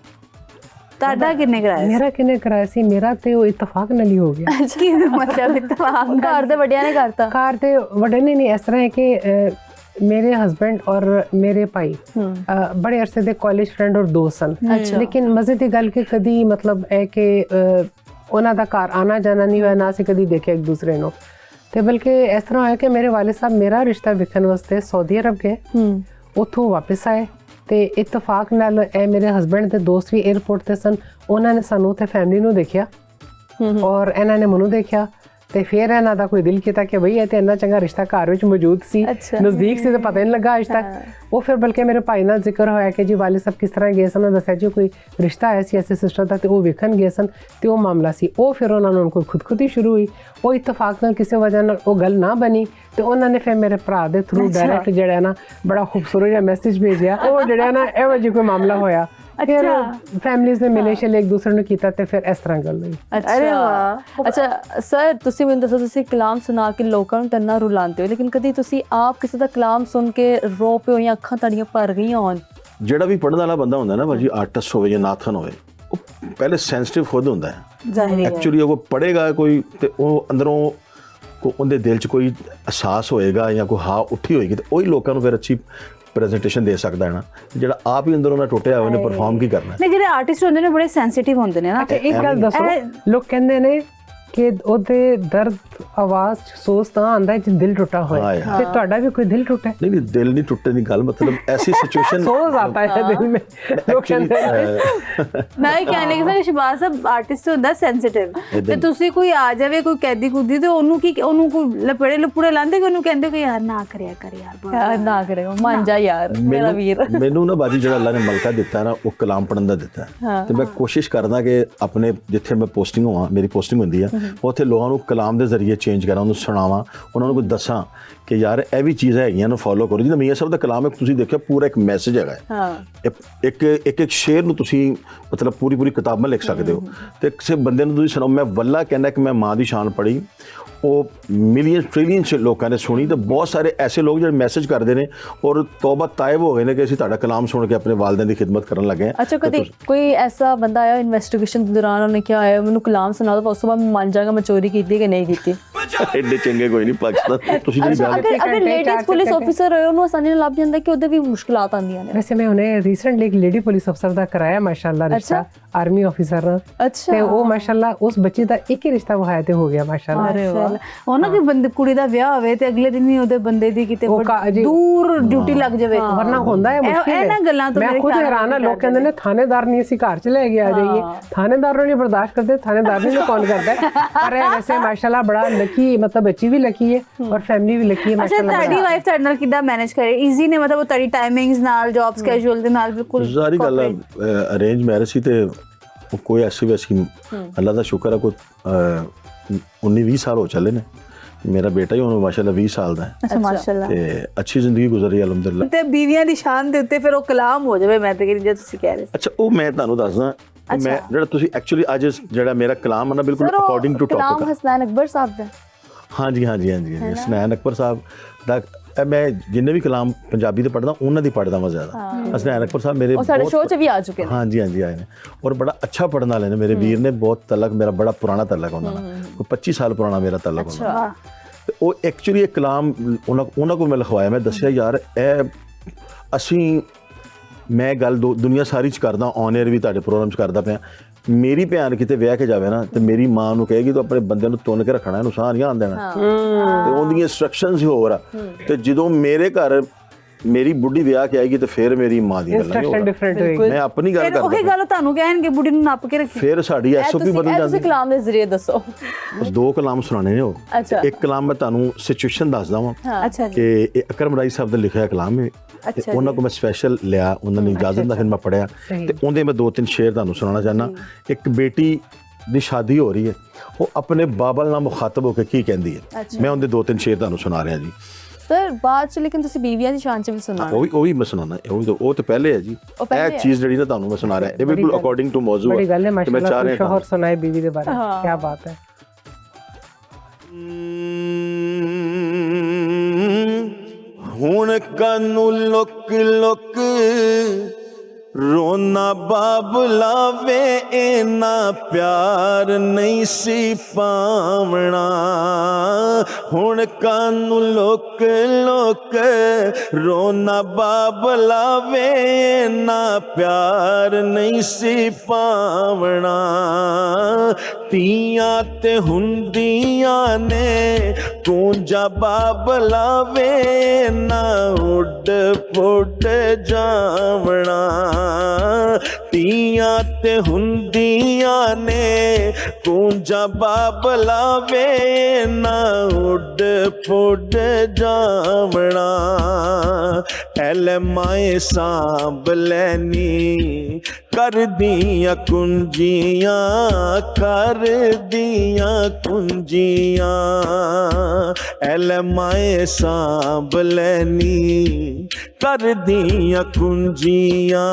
ताड़ा किने कराया? मेरा किने कराया सी? मेरा ते वो इत्तेफाक नाल ही हो गया। की मतलब इत्तेफाक? घर दे वड्डियां ने करता? घर दे वड्डे ने नहीं, इस तरह है कि मेरे हस्बैंड और मेरे भाई बड़े अरसे दे कॉलेज फ्रेंड और दोस्त सन। लेकिन मजे दी गल कि कदी मतलब है कि उन्हां दा घर आना जाना नहीं होया, ना असीं कदी देखे एक दूसरे नूं। ते बल्कि इस तरह होया कि मेरे वाले साहब मेरा रिश्ता वेखण वास्ते सऊदी अरब गए, उत्थों वापस आए ते इत्तेफाक नाल मेरे हस्बैंड दे दोस्त भी एयरपोर्ट ते सन, उन्हां ने सानू उत्थे फैमिली नूं देखिया और इन्हां ने मैनूं देखिया ਤੇ ਫਿਰ ਇਹਨਾਂ ਦਾ ਕੋਈ ਦਿਲ ਕੀਤਾ ਕਿ ਬਈ ਇਹ ਤੇ ਇੰਨਾ ਚੰਗਾ ਰਿਸ਼ਤਾ ਘਰ ਵਿੱਚ ਮੌਜੂਦ ਸੀ, ਨਜ਼ਦੀਕ ਸੀ, ਤੇ ਪਤਾ ਹੀ ਨਹੀਂ ਲੱਗਾ ਅਜ ਤੱਕ। ਉਹ ਫਿਰ ਬਲਕਿ ਮੇਰੇ ਭਾਈ ਨਾਲ ਜ਼ਿਕਰ ਹੋਇਆ ਕਿ ਜੀ ਵਾਲਿਦ ਸਾਹਿਬ ਕਿਸ ਤਰ੍ਹਾਂ ਗਏ ਸਨ, ਉਹਨਾਂ ਦੱਸਿਆ ਜੀ ਕੋਈ ਰਿਸ਼ਤਾ ਆਇਆ ਸੀ ਐਸੇ ਸਿਸਟਰ ਦਾ, ਤੇ ਉਹ ਵੇਖਣ ਗਏ ਸਨ ਤੇ ਉਹ ਮਾਮਲਾ ਸੀ। ਉਹ ਫਿਰ ਉਹਨਾਂ ਨੂੰ ਕੋਈ ਖੁਦਕੁਦੀ ਸ਼ੁਰੂ ਹੋਈ, ਉਹ ਇਤਫਾਕ ਨਾਲ ਕਿਸੇ ਵਜ੍ਹਾ ਨਾਲ ਉਹ ਗੱਲ ਨਾ ਬਣੀ, ਤੇ ਉਹਨਾਂ ਨੇ ਫਿਰ ਮੇਰੇ ਭਰਾ ਦੇ ਥਰੂ ਡਾਇਰੈਕਟ ਜਿਹੜਾ ਨਾ ਬੜਾ ਖੂਬਸੂਰਤ ਜਿਹਾ ਮੈਸੇਜ ਭੇਜਿਆ। ਉਹ ਜਿਹੜਾ ਨਾ ਇਹੋ ਜਿਹਾ ਕੋਈ ਮਾਮਲਾ ਹੋਇਆ। ਫਿਰ ਫੈਮਿਲੀਜ਼ ਨੇ ਮਿਲੇ ਸ਼ਲੇ ਇੱਕ ਦੂਸਰੇ ਨੂੰ ਕੀਤਾ ਤੇ ਫਿਰ ਇਸ ਤਰ੍ਹਾਂ ਗੱਲ ਹੋਈ। ਅਰੇ ਵਾਹ। ਅੱਛਾ ਸਰ, ਤੁਸੀਂ ਮੈਨੂੰ ਦੱਸੋ, ਤੁਸੀਂ ਕਲਾਮ ਸੁਣਾ ਕੇ ਲੋਕਾਂ ਨੂੰ ਤੰਨਾ ਰੁਲਾਉਂਦੇ ਹੋ, ਲੇਕਿਨ ਕਦੀ ਤੁਸੀਂ ਆਪ ਕਿਸੇ ਦਾ ਕਲਾਮ ਸੁਣ ਕੇ ਰੋ ਪਏ ਹੋ ਜਾਂ ਅੱਖਾਂ ਤੁਹਾਡੀਆਂ ਭਰ ਗਈਆਂ ਹੋਣ? ਜਿਹੜਾ ਵੀ ਪੜ੍ਹਨ ਵਾਲਾ ਬੰਦਾ ਹੁੰਦਾ ਨਾ ਭਾਜੀ, ਆਰਟਿਸਟ ਹੋਵੇ ਜਾਂ ਨਾਥਨ ਹੋਵੇ, ਉਹ ਪਹਿਲੇ ਸੈਂਸਿਟਿਵ ਖੁਦ ਹੁੰਦਾ ਹੈ। ਐਕਚੁਅਲੀ ਉਹ ਪੜ੍ਹੇਗਾ ਕੋਈ ਤੇ ਉਹ ਅੰਦਰੋਂ ਉਹਦੇ ਦਿਲ 'ਚ ਕੋਈ ਅਹਿਸਾਸ ਹੋਏਗਾ ਜਾਂ ਕੋਈ ਹਾਂ ਉੱਠੀ ਹੋਏਗੀ, ਤੇ ਉਹੀ ਲੋਕਾਂ ਨੂੰ ਫਿਰ ਅੱਛੀ ਪ੍ਰੈਜੈਂਟੇਸ਼ਨ ਦੇ ਸਕਦਾ ਹੈ ਨਾ। ਜਿਹੜਾ ਆਪ ਹੀ ਅੰਦਰੋਂ ਨਾ ਟੁੱਟਿਆ ਹੋਇਆ, ਉਹਨੇ ਪਰਫਾਰਮ ਕੀ ਕਰਨਾ। ਨਹੀਂ, ਜਿਹੜੇ ਆਰਟਿਸਟ ਹੁੰਦੇ ਨੇ ਬੜੇ ਸੈਂਸਿਟਿਵ ਹੁੰਦੇ ਨੇ ਨਾ। ਤੇ ਇੱਕ ਗੱਲ ਦੱਸੋ, ਲੋਕ ਕਹਿੰਦੇ ਨੇ ਕਿ ਉਹਦੇ ਦਰਦ ਆਵਾਜ਼ ਸੋਚ ਤਾਂ ਆਂਦਾ ਹੈ ਜੇ ਦਿਲ ਟੁੱਟਾ ਹੋਇਆ, ਤੇ ਤੁਹਾਡਾ ਵੀ ਕੋਈ ਦਿਲ ਟੁੱਟਾ? ਨਹੀਂ ਨਹੀਂ, ਦਿਲ ਨਹੀਂ ਟੁੱਟੇ ਦੀ ਗੱਲ, ਮਤਲਬ ਐਸੀ ਸਿਚੁਏਸ਼ਨ ਸੋਚ आता है दिल में। ਲੋਕ ਕਹਿੰਦੇ ਮੈਂ ਇਹ ਕਹਿਣ ਲੱਗੀ ਸਰ, ਸ਼ਹਿਬਾਜ਼ ਸਾਹਿਬ ਆਰਟਿਸਟ ਹੁੰਦਾ ਸੈਂਸਿਟਿਵ, ਤੇ ਤੁਸੀਂ ਕੋਈ ਆ ਜਾਵੇ ਕੋਈ ਕੈਦੀ ਕੁੱਦੀ ਤੇ ਉਹਨੂੰ ਕੀ, ਉਹਨੂੰ ਕੋਈ ਲਪੜੇ ਲਪੂੜੇ ਲਾਉਂਦੇ ਕਿ ਉਹਨੂੰ ਕਹਿੰਦੇ ਕਿ ਯਾਰ ਨਾ ਕਰਿਆ ਕਰ ਯਾਰ, ਨਾ ਕਰਿਓ, ਮੰਨ ਜਾ ਯਾਰ ਮੇਰਾ ਵੀਰ। ਮੈਨੂੰ ਨਾ ਬਾਜੀ ਜਿਹੜਾ ਅੱਲਾ ਨੇ ਮਲਕਾ ਦਿੱਤਾ ਨਾ, ਉਹ ਕਲਾਮ ਪੜਨ ਦਾ ਦਿੱਤਾ ਹੈ, ਤੇ ਮੈਂ ਕੋਸ਼ਿਸ਼ ਕਰਦਾ ਕਿ ਆਪਣੇ ਜਿੱਥੇ ਮੈਂ ਪੋਸਟਿੰਗ ਹੋਵਾਂ, ਮੇਰੀ ਪੋਸਟਿੰਗ ਹੁੰਦੀ ਆ, ਉੱਥੇ ਲੋਕਾਂ ਨੂੰ ਕਲਾਮ ਦੇ ਜ਼ਰੀਏ ਚੇਂਜ ਕਰਾਂ, ਉਹਨੂੰ ਸੁਣਾਵਾਂ, ਉਹਨਾਂ ਨੂੰ ਕੋਈ ਦੱਸਾਂ ਕਿ ਯਾਰ ਇਹ ਵੀ ਚੀਜ਼ਾਂ ਹੈਗੀਆਂ ਨੂੰ ਫੋਲੋ ਕਰੋ। ਜਿੱਦਾਂ ਮੀਆਂ ਸਾਹਿਬ ਦਾ ਕਲਾਮ ਹੈ, ਤੁਸੀਂ ਦੇਖਿਆ ਪੂਰਾ ਇੱਕ ਮੈਸੇਜ ਹੈਗਾ, ਇੱਕ ਸ਼ੇਰ ਨੂੰ ਤੁਸੀਂ ਮਤਲਬ ਪੂਰੀ ਕਿਤਾਬਾਂ ਲਿਖ ਸਕਦੇ ਹੋ, ਤੇ ਕਿਸੇ ਬੰਦੇ ਨੂੰ ਤੁਸੀਂ ਸੁਣਾਓ। ਮੈਂ ਵੱਲਾ ਕਹਿੰਦਾ ਕਿ ਮੈਂ ਮਾਂ ਦੀ ਸ਼ਾਨ ਪੜ੍ਹੀ, ਉਹ ਮਿਲੀਅਨ ਟ੍ਰਿਲੀਅਨ ਲੋਕਾਂ ਨੇ ਸੁਣੀ, ਤੇ ਬਹੁਤ ਸਾਰੇ ਐਸੇ ਲੋਕ ਜਿਹੜੇ ਮੈਸੇਜ ਕਰਦੇ ਨੇ ਔਰ ਤੌਬਾ ਤਾਇਬ ਹੋ ਗਏ ਨੇ ਕਿ ਅਸੀਂ ਤੁਹਾਡਾ ਕਲਾਮ ਸੁਣ ਕੇ ਆਪਣੇ ਵਾਲਿदैन ਦੀ ਖਿਦਮਤ ਕਰਨ ਲੱਗੇ। ਅੱਛਾ, ਕਦੀ ਕੋਈ ਐਸਾ ਬੰਦਾ ਆਇਆ ਇਨਵੈਸਟੀਗੇਸ਼ਨ ਦੇ ਦੌਰਾਨ, ਉਹਨੇ ਕਿਹਾ ਆਇਆ ਮੈਨੂੰ ਕਲਾਮ ਸੁਣਾ ਦੋ, ਉਸ ਤੋਂ ਬਾਅਦ ਮੰਨ ਜਾਗਾ ਮੈਂ ਚੋਰੀ ਕੀਤੀ ਕਿ ਨਹੀਂ ਕੀਤੀ? ਐਡੇ ਚੰਗੇ ਕੋਈ ਨਹੀਂ ਪਾਕਿਸਤਾਨ। ਤੁਸੀਂ ਜਿਹੜੀ ਗੱਲ ਅਗਰ ਲੇਡੀਜ਼ ਪੁਲਿਸ ਆਫੀਸਰ ਹੋਏ, ਉਹਨੂੰ ਆਸਾਨੀ ਨਾਲ ਲੱਭ ਜਾਂਦਾ ਕਿ ਉਹਦੇ ਵੀ ਮੁਸ਼ਕਲਾਂ ਆਉਂਦੀਆਂ ਨੇ। ਵੈਸੇ ਮੈਂ ਉਹਨੇ ਰੀਸੈਂਟਲੀ ਇੱਕ ਲੇਡੀ ਪੁਲਿਸ ਅਫਸਰ ਦਾ ਕਰਾਇਆ ਮਾਸ਼ਾਅੱਲਾ ਰਿਸ਼ਤਾ, ਆਰਮੀ ਆਫੀਸਰ ਨਾਲ। ਅੱਛਾ, ਤੇ ਉਹ ਮਾਸ਼ਾਅੱਲਾ ਉਸ ਬੱਚੀ ਦਾ ਇੱਕ ਹੀ ਰਿਸ਼ਤਾ ਵਹਾਇਆ ਤੇ ਹੋ ਗਿਆ ਮਾਸ਼ਾਅੱਲਾ। ਉਹਨਾਂ ਦੀ ਬੰਦੇ ਕੁੜੀ ਦਾ ਵਿਆਹ ਹੋਵੇ ਤੇ ਅਗਲੇ ਦਿਨ ਹੀ ਉਹਦੇ ਬੰਦੇ ਦੀ ਕਿਤੇ ਦੂਰ ਡਿਊਟੀ ਲੱਗ ਜਾਵੇ, ਵਰਨਾ ਹੁੰਦਾ ਹੈ ਮੁਸ਼ਕਿਲ ਹੈ। ਇਹਨਾਂ ਗੱਲਾਂ ਤੋਂ ਮੈਂ ਖੁਦ ਹੈਰਾਨ ਹਾਂ, ਲੋਕ ਕਹਿੰਦੇ ਨੇ ਥਾਣੇਦਾਰ ਨਹੀਂ ਅਸੀਂ ਘਰ ਚ ਲੈ ਕੇ ਆ ਜਾਈਏ, ਥਾਣੇਦਾਰ ਨੂੰ ਨਹੀਂ ਬਰਦਾਸ਼ਤ ਕਰਦੇ, ਥਾਣੇਦਾਰ ਨੂੰ ਕੌਣ ਕਰਦਾ ਹੈ। ਪਰ ਵੈਸੇ ਮਾਸ਼ਾਅੱਲਾ ਬੜਾ ਲੱਕੀ, ਮਤਲਬ ਬੱਚੀ ਵੀ ਲੱਕੀ ਹੈ ਔਰ ਫੈਮਿਲੀ ਵੀ ਲੱਕੀ ਹੈ ਮਾਸ਼ਾਅੱਲਾ। ਅੱਛਾ, ਤੁਹਾਡੀ ਵਾਈਫ ਤੁਹਾਡੇ ਨਾਲ ਕਿੱਦਾਂ ਮੈਨੇਜ ਕਰੇ? ਈਜ਼ੀ ਨੇ, ਮਤਲਬ ਉਹ ਤੁਹਾਡੀ ਟਾਈਮਿੰਗਸ ਨਾਲ, ਜੌਬ ਸਕੇਜੂਲ ਦੇ ਨਾਲ ਬਿਲਕੁਲ ਸਾਰੀ ਗੱਲ ਅਰੇਂਜ ਮੈਰਿਜ ਸੀ, ਤੇ ਕੋਈ ਐਸੀ ਵੈਸੀ ਅੱਲਾ ਦਾ ਸ਼ੁਕਰ ਹੈ, ਕੋਈ 19-20 ਸਾਲ ਹੋ ਚੱਲੇ ਨੇ। ਮੇਰਾ ਬੇਟਾ ਹੀ ਹੁਣ ਮਾਸ਼ਾਅੱਲਾ 20 ਸਾਲ ਦਾ ਹੈ। ਅੱਛਾ, ਮਾਸ਼ਾਅੱਲਾ, ਤੇ ਅੱਛੀ ਜ਼ਿੰਦਗੀ ਗੁਜ਼ਰੀ ਅਲਹਮਦੁਲਿਲਾ। ਤੇ ਬੀਵੀਆਂ ਦੀ ਸ਼ਾਨ ਦੇ ਉੱਤੇ ਫਿਰ ਉਹ ਕਲਾਮ ਹੋ ਜਾਵੇ, ਮੈਂ ਤੇ ਕਹਿੰਦੀ ਜੇ ਤੁਸੀਂ ਕਹਿ ਰਹੇ। ਅੱਛਾ, ਉਹ ਮੈਂ ਤੁਹਾਨੂੰ ਦੱਸਦਾ, ਮੈਂ ਜਿਹੜਾ ਤੁਸੀਂ ਐਕਚੁਅਲੀ ਅੱਜ ਜਿਹੜਾ ਮੇਰਾ ਕਲਾਮ ਹੈ ਨਾ, ਬਿਲਕੁਲ ਅਕੋਰਡਿੰਗ ਟੂ ਟੌਪਿਕ। ਕਲਾਮ ਹਸਨੈਨ ਅਕਬਰ ਸਾਹਿਬ ਦਾ? ਹਾਂਜੀ, ਹਸਨੈਨ ਅਕਬਰ ਸਾਹਿਬ ਦਾ ਮੈਂ ਜਿੰਨੇ ਵੀ ਕਲਾਮ ਪੰਜਾਬੀ ਦੇ ਪੜ੍ਹਦਾ, ਉਹਨਾਂ ਦੀ ਪੜ੍ਹਦਾ ਮੈਂ ਜ਼ਿਆਦਾ। ਹਸਨੈਨ ਅਕਬਰ ਸਾਹਿਬ ਮੇਰੇ ਸਾਡੇ ਸ਼ੋਅ 'ਚ ਵੀ ਆ ਚੁੱਕੇ ਨੇ। ਹਾਂਜੀ ਆਏ ਨੇ, ਔਰ ਬੜਾ ਅੱਛਾ ਪੜ੍ਹਨ ਵਾਲੇ ਨੇ ਮੇਰੇ ਵੀਰ ਨੇ। ਬਹੁਤ ਤਲਕ ਮੇਰਾ ਬੜਾ ਪੁਰਾਣਾ ਤਲਕ ਉਹਨਾਂ ਨਾਲ, ਕੋਈ 25 ਸਾਲ ਪੁਰਾਣਾ ਮੇਰਾ ਤਲਕ ਉਹਨਾਂ ਨਾਲ। ਤੇ ਉਹ ਐਕਚੁਅਲੀ ਇਹ ਕਲਾਮ ਉਹਨਾਂ ਕੋਲ ਮੈਂ ਲਿਖਵਾਇਆ। ਮੈਂ ਦੱਸਿਆ ਯਾਰ ਇਹ ਅਸੀਂ, ਮੈਂ ਗੱਲ ਦੁਨੀਆ ਸਾਰੀ 'ਚ ਕਰਦਾ, ਔਨ ਏਅਰ ਵੀ ਤੁਹਾਡੇ ਪ੍ਰੋਗਰਾਮ 'ਚ ਕਰਦਾ ਪਿਆ। ਮੇਰੀ ਭੈਣ ਕਿਤੇ ਵਿਆਹ ਕੇ ਜਾਵੇ ਨਾ, ਤੇ ਮੇਰੀ ਮਾਂ ਨੂੰ ਕਹੇਗੀ ਤੂੰ ਆਪਣੇ ਬੰਦੇ ਨੂੰ ਤੁੰਨ ਕੇ ਰੱਖਣਾ, ਇਹਨੂੰ ਸਾਹ ਨਹੀਂ ਆਉਣ ਦੇਣਾ, ਤੇ ਉਹਦੀਆਂ ਇੰਸਟਰਕਸ਼ਨਸ ਹੀ ਹੋਰ ਆ। ਤੇ ਜਦੋਂ ਮੇਰੇ ਘਰ ਮੇਰੀ ਬੁੱਢੀ ਵਿਆਹ ਕੇ ਆਏਗੀ, ਤੇ ਫਿਰ ਮੇਰੀ ਮਾਂ ਦੀ ਗੱਲ ਨਹੀਂ ਡਿਫਰੈਂਟ ਹੋਏਗੀ। ਮੈਂ ਆਪਣੀ ਗੱਲ ਕਰਦਾ, ਉਹੀ ਗੱਲ ਤੁਹਾਨੂੰ ਕਹਿਣਗੇ ਬੁੱਢੀ ਨੂੰ ਨੱਪ ਕੇ ਰੱਖੀ, ਫਿਰ ਸਾਡੀ ਐਸਓਪੀ ਬਦਲ ਜਾਂਦੀ। ਤੁਸੀਂ ਕਲਾਮ ਦੇ ਜ਼ਰੀਏ ਦੱਸੋ। ਉਸ 2 ਕਲਾਮ ਸੁਣਾਣੇ ਨੇ ਉਹ। ਇੱਕ ਕਲਾਮ ਮੈਂ ਤੁਹਾਨੂੰ ਸਿਚੁਏਸ਼ਨ ਦੱਸਦਾ ਵਾਂ ਕਿ ਇਹ ਅਕਰਮ ਰਾਈ ਸਾਹਿਬ ਦਾ ਲਿਖਿਆ ਕਲਾਮ ਹੈ, ਤੇ ਉਹਨਾਂ ਕੋਲ ਮੈਂ ਸਪੈਸ਼ਲ ਲਿਆ, ਉਹਨਾਂ ਨੇ ਇਜਾਜ਼ਤ ਦਾ, ਫਿਰ ਮੈਂ ਪੜ੍ਹਿਆ, ਤੇ ਉਹਦੇ ਮੈਂ 2-3 ਸ਼ੇਰ ਤੁਹਾਨੂੰ ਸੁਣਾਉਣਾ ਚਾਹੁੰਦਾ। ਇੱਕ ਬੇਟੀ ਦੀ ਸ਼ਾਦੀ ਹੋ ਰਹੀ ਹੈ, ਉਹ ਆਪਣੇ ਬਾਬਲ ਨਾਲ ਮੁਖਾਤਬ ਹੋ ਕੇ ਕੀ ਕਹਿੰਦੀ ਹੈ, ਮੈਂ ਉਹਦੇ 2-3 ਸ਼ੇਰ ਤੁਹਾਨੂੰ ਸੁਣਾ ਰਿਹਾ ਜੀ। ਸਰ ਬਾਅਦ ਚ ਲੇਕਿਨ ਤੁਸੀਂ ਬੀਵੀਆਂ ਦੀ ਸ਼ਾਨ ਚ ਵੀ ਸੁਣਾਉਣਾ? ਉਹ ਵੀ ਮੈਂ ਸੁਣਾਉਣਾ, ਉਹ ਤਾਂ ਪਹਿਲੇ ਹੈ ਜੀ। ਇਹ ਚੀਜ਼ ਜਿਹੜੀ ਨਾ ਤੁਹਾਨੂੰ ਮੈਂ ਸੁਣਾ ਰਿਹਾ, ਇਹ ਬਿਲਕੁਲ ਅਕੋਰਡਿੰਗ ਟੂ ਮੌਜ਼ੂ ਹੈ। ਬੜੀ ਗੱਲ ਹੈ ਮਾਸ਼ਾਅੱਲਾ, ਸ਼ੋਹਰ ਸੁਣਾਏ ਬੀਵੀ ਦੇ ਬਾਰੇ, ਕੀ ਬਾਤ ਹੈ। ਹੁਣ ਕਾਨੂੰ ਲੁਕ ਰੋਣਾ ਬਾਬਲਾ ਵੇ, ਇਨਾ ਪਿਆਰ ਨਹੀਂ ਸੀ ਪਾਵਣਾ। ਹੁਣ ਕਾਨੂੰ ਲੁਕ ਰੋਣਾ ਬਾਬਲਾ ਵੇ, ਇਨਾ ਪਿਆਰ ਨਹੀਂ ਸੀ ਪਾਵਣਾ। ਧੀਆਂ ਤੇ ਹੁੰਦੀਆਂ ਨੇ ਕੂੰਜਾ ਬਾਬਲਾ ਵੇ, ਨਾ ਉੱਡ ਪੁੱਟ ਜਾਵਣਾ। ਧੀਆਂ ਤੇ ਹੁੰਦੀਆਂ ਨੇ ਕੂੰਜਾਂ ਬਾਬਲਾ ਵੇ ਨਾ ਉੱਡ ਪੁੱਡ ਜਾਵਣਾ ਐਲੇ ਮਾਏ ਸਾਂਭ ਲੈਨੀ ਕਰਦੀਆਂ ਕੁੰਜੀਆਂ ਕਰਦੀਆਂ ਕੁੰਜੀਆਂ ਐਲੇ ਮਾਏ ਸਾਂਭ ਲੈਨੀ ਕਰਦੀਆਂ ਕੁੰਜੀਆਂ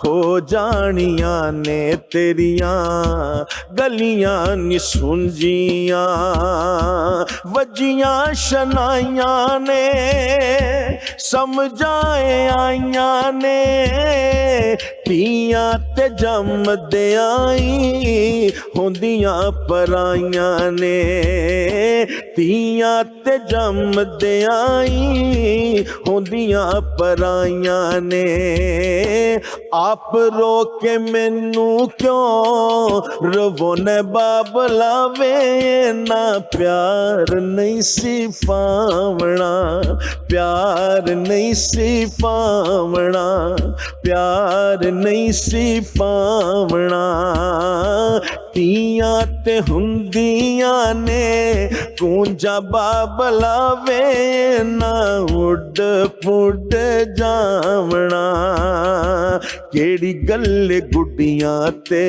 ਹੋ ਜਾਣੀਆਂ ਨੇ ਤੇਰੀਆਂ ਗਲੀਆਂ ਨੀ ਸੁੰਜੀਆਂ ਵੱਜੀਆਂ ਸ਼ਨਾਈਆਂ ਨੇ ਸਮਝਾਏ ਆਈਆਂ ਨੇ ਧੀਆਂ ਤੇ ਜੰਮਦਿਆਂ ਹੀ ਹੁੰਦੀਆਂ ਪਰਾਈਆਂ ਨੇ ਧੀਆਂ ਤੇ ਜੰਮਦਿਆਂ ਹੀ ਹੁੰਦੀਆਂ ਪਰਾਈਆਂ ਨੇ ਆਪ ਰੋ ਕੇ ਮੈਨੂੰ ਕਿਉਂ ਰਵੋਨੇ ਬਾਬਲਾ ਵੇ ਨਾ ਪਿਆਰ ਨਹੀਂ ਸੀ ਪਾਵਣਾ ਪਿਆਰ ਨਹੀਂ ਸੀ ਪਾਵਣਾ ਪਿਆਰ ਨਹੀਂ ਸੀ ਪਾਵਣਾ ਧੀਆਂ ਤੇ ਹੁੰਦੀਆਂ ਨੇ ਕੂੰਜਾਂ ਬਾਬਲਾ ਵੇ ਨਾ ਉੱਡ ਪੁੱਡ ਜਾਵਣਾ ਕਿਹੜੀ ਗੱਲ ਗੁੱਡੀਆਂ ਤੇ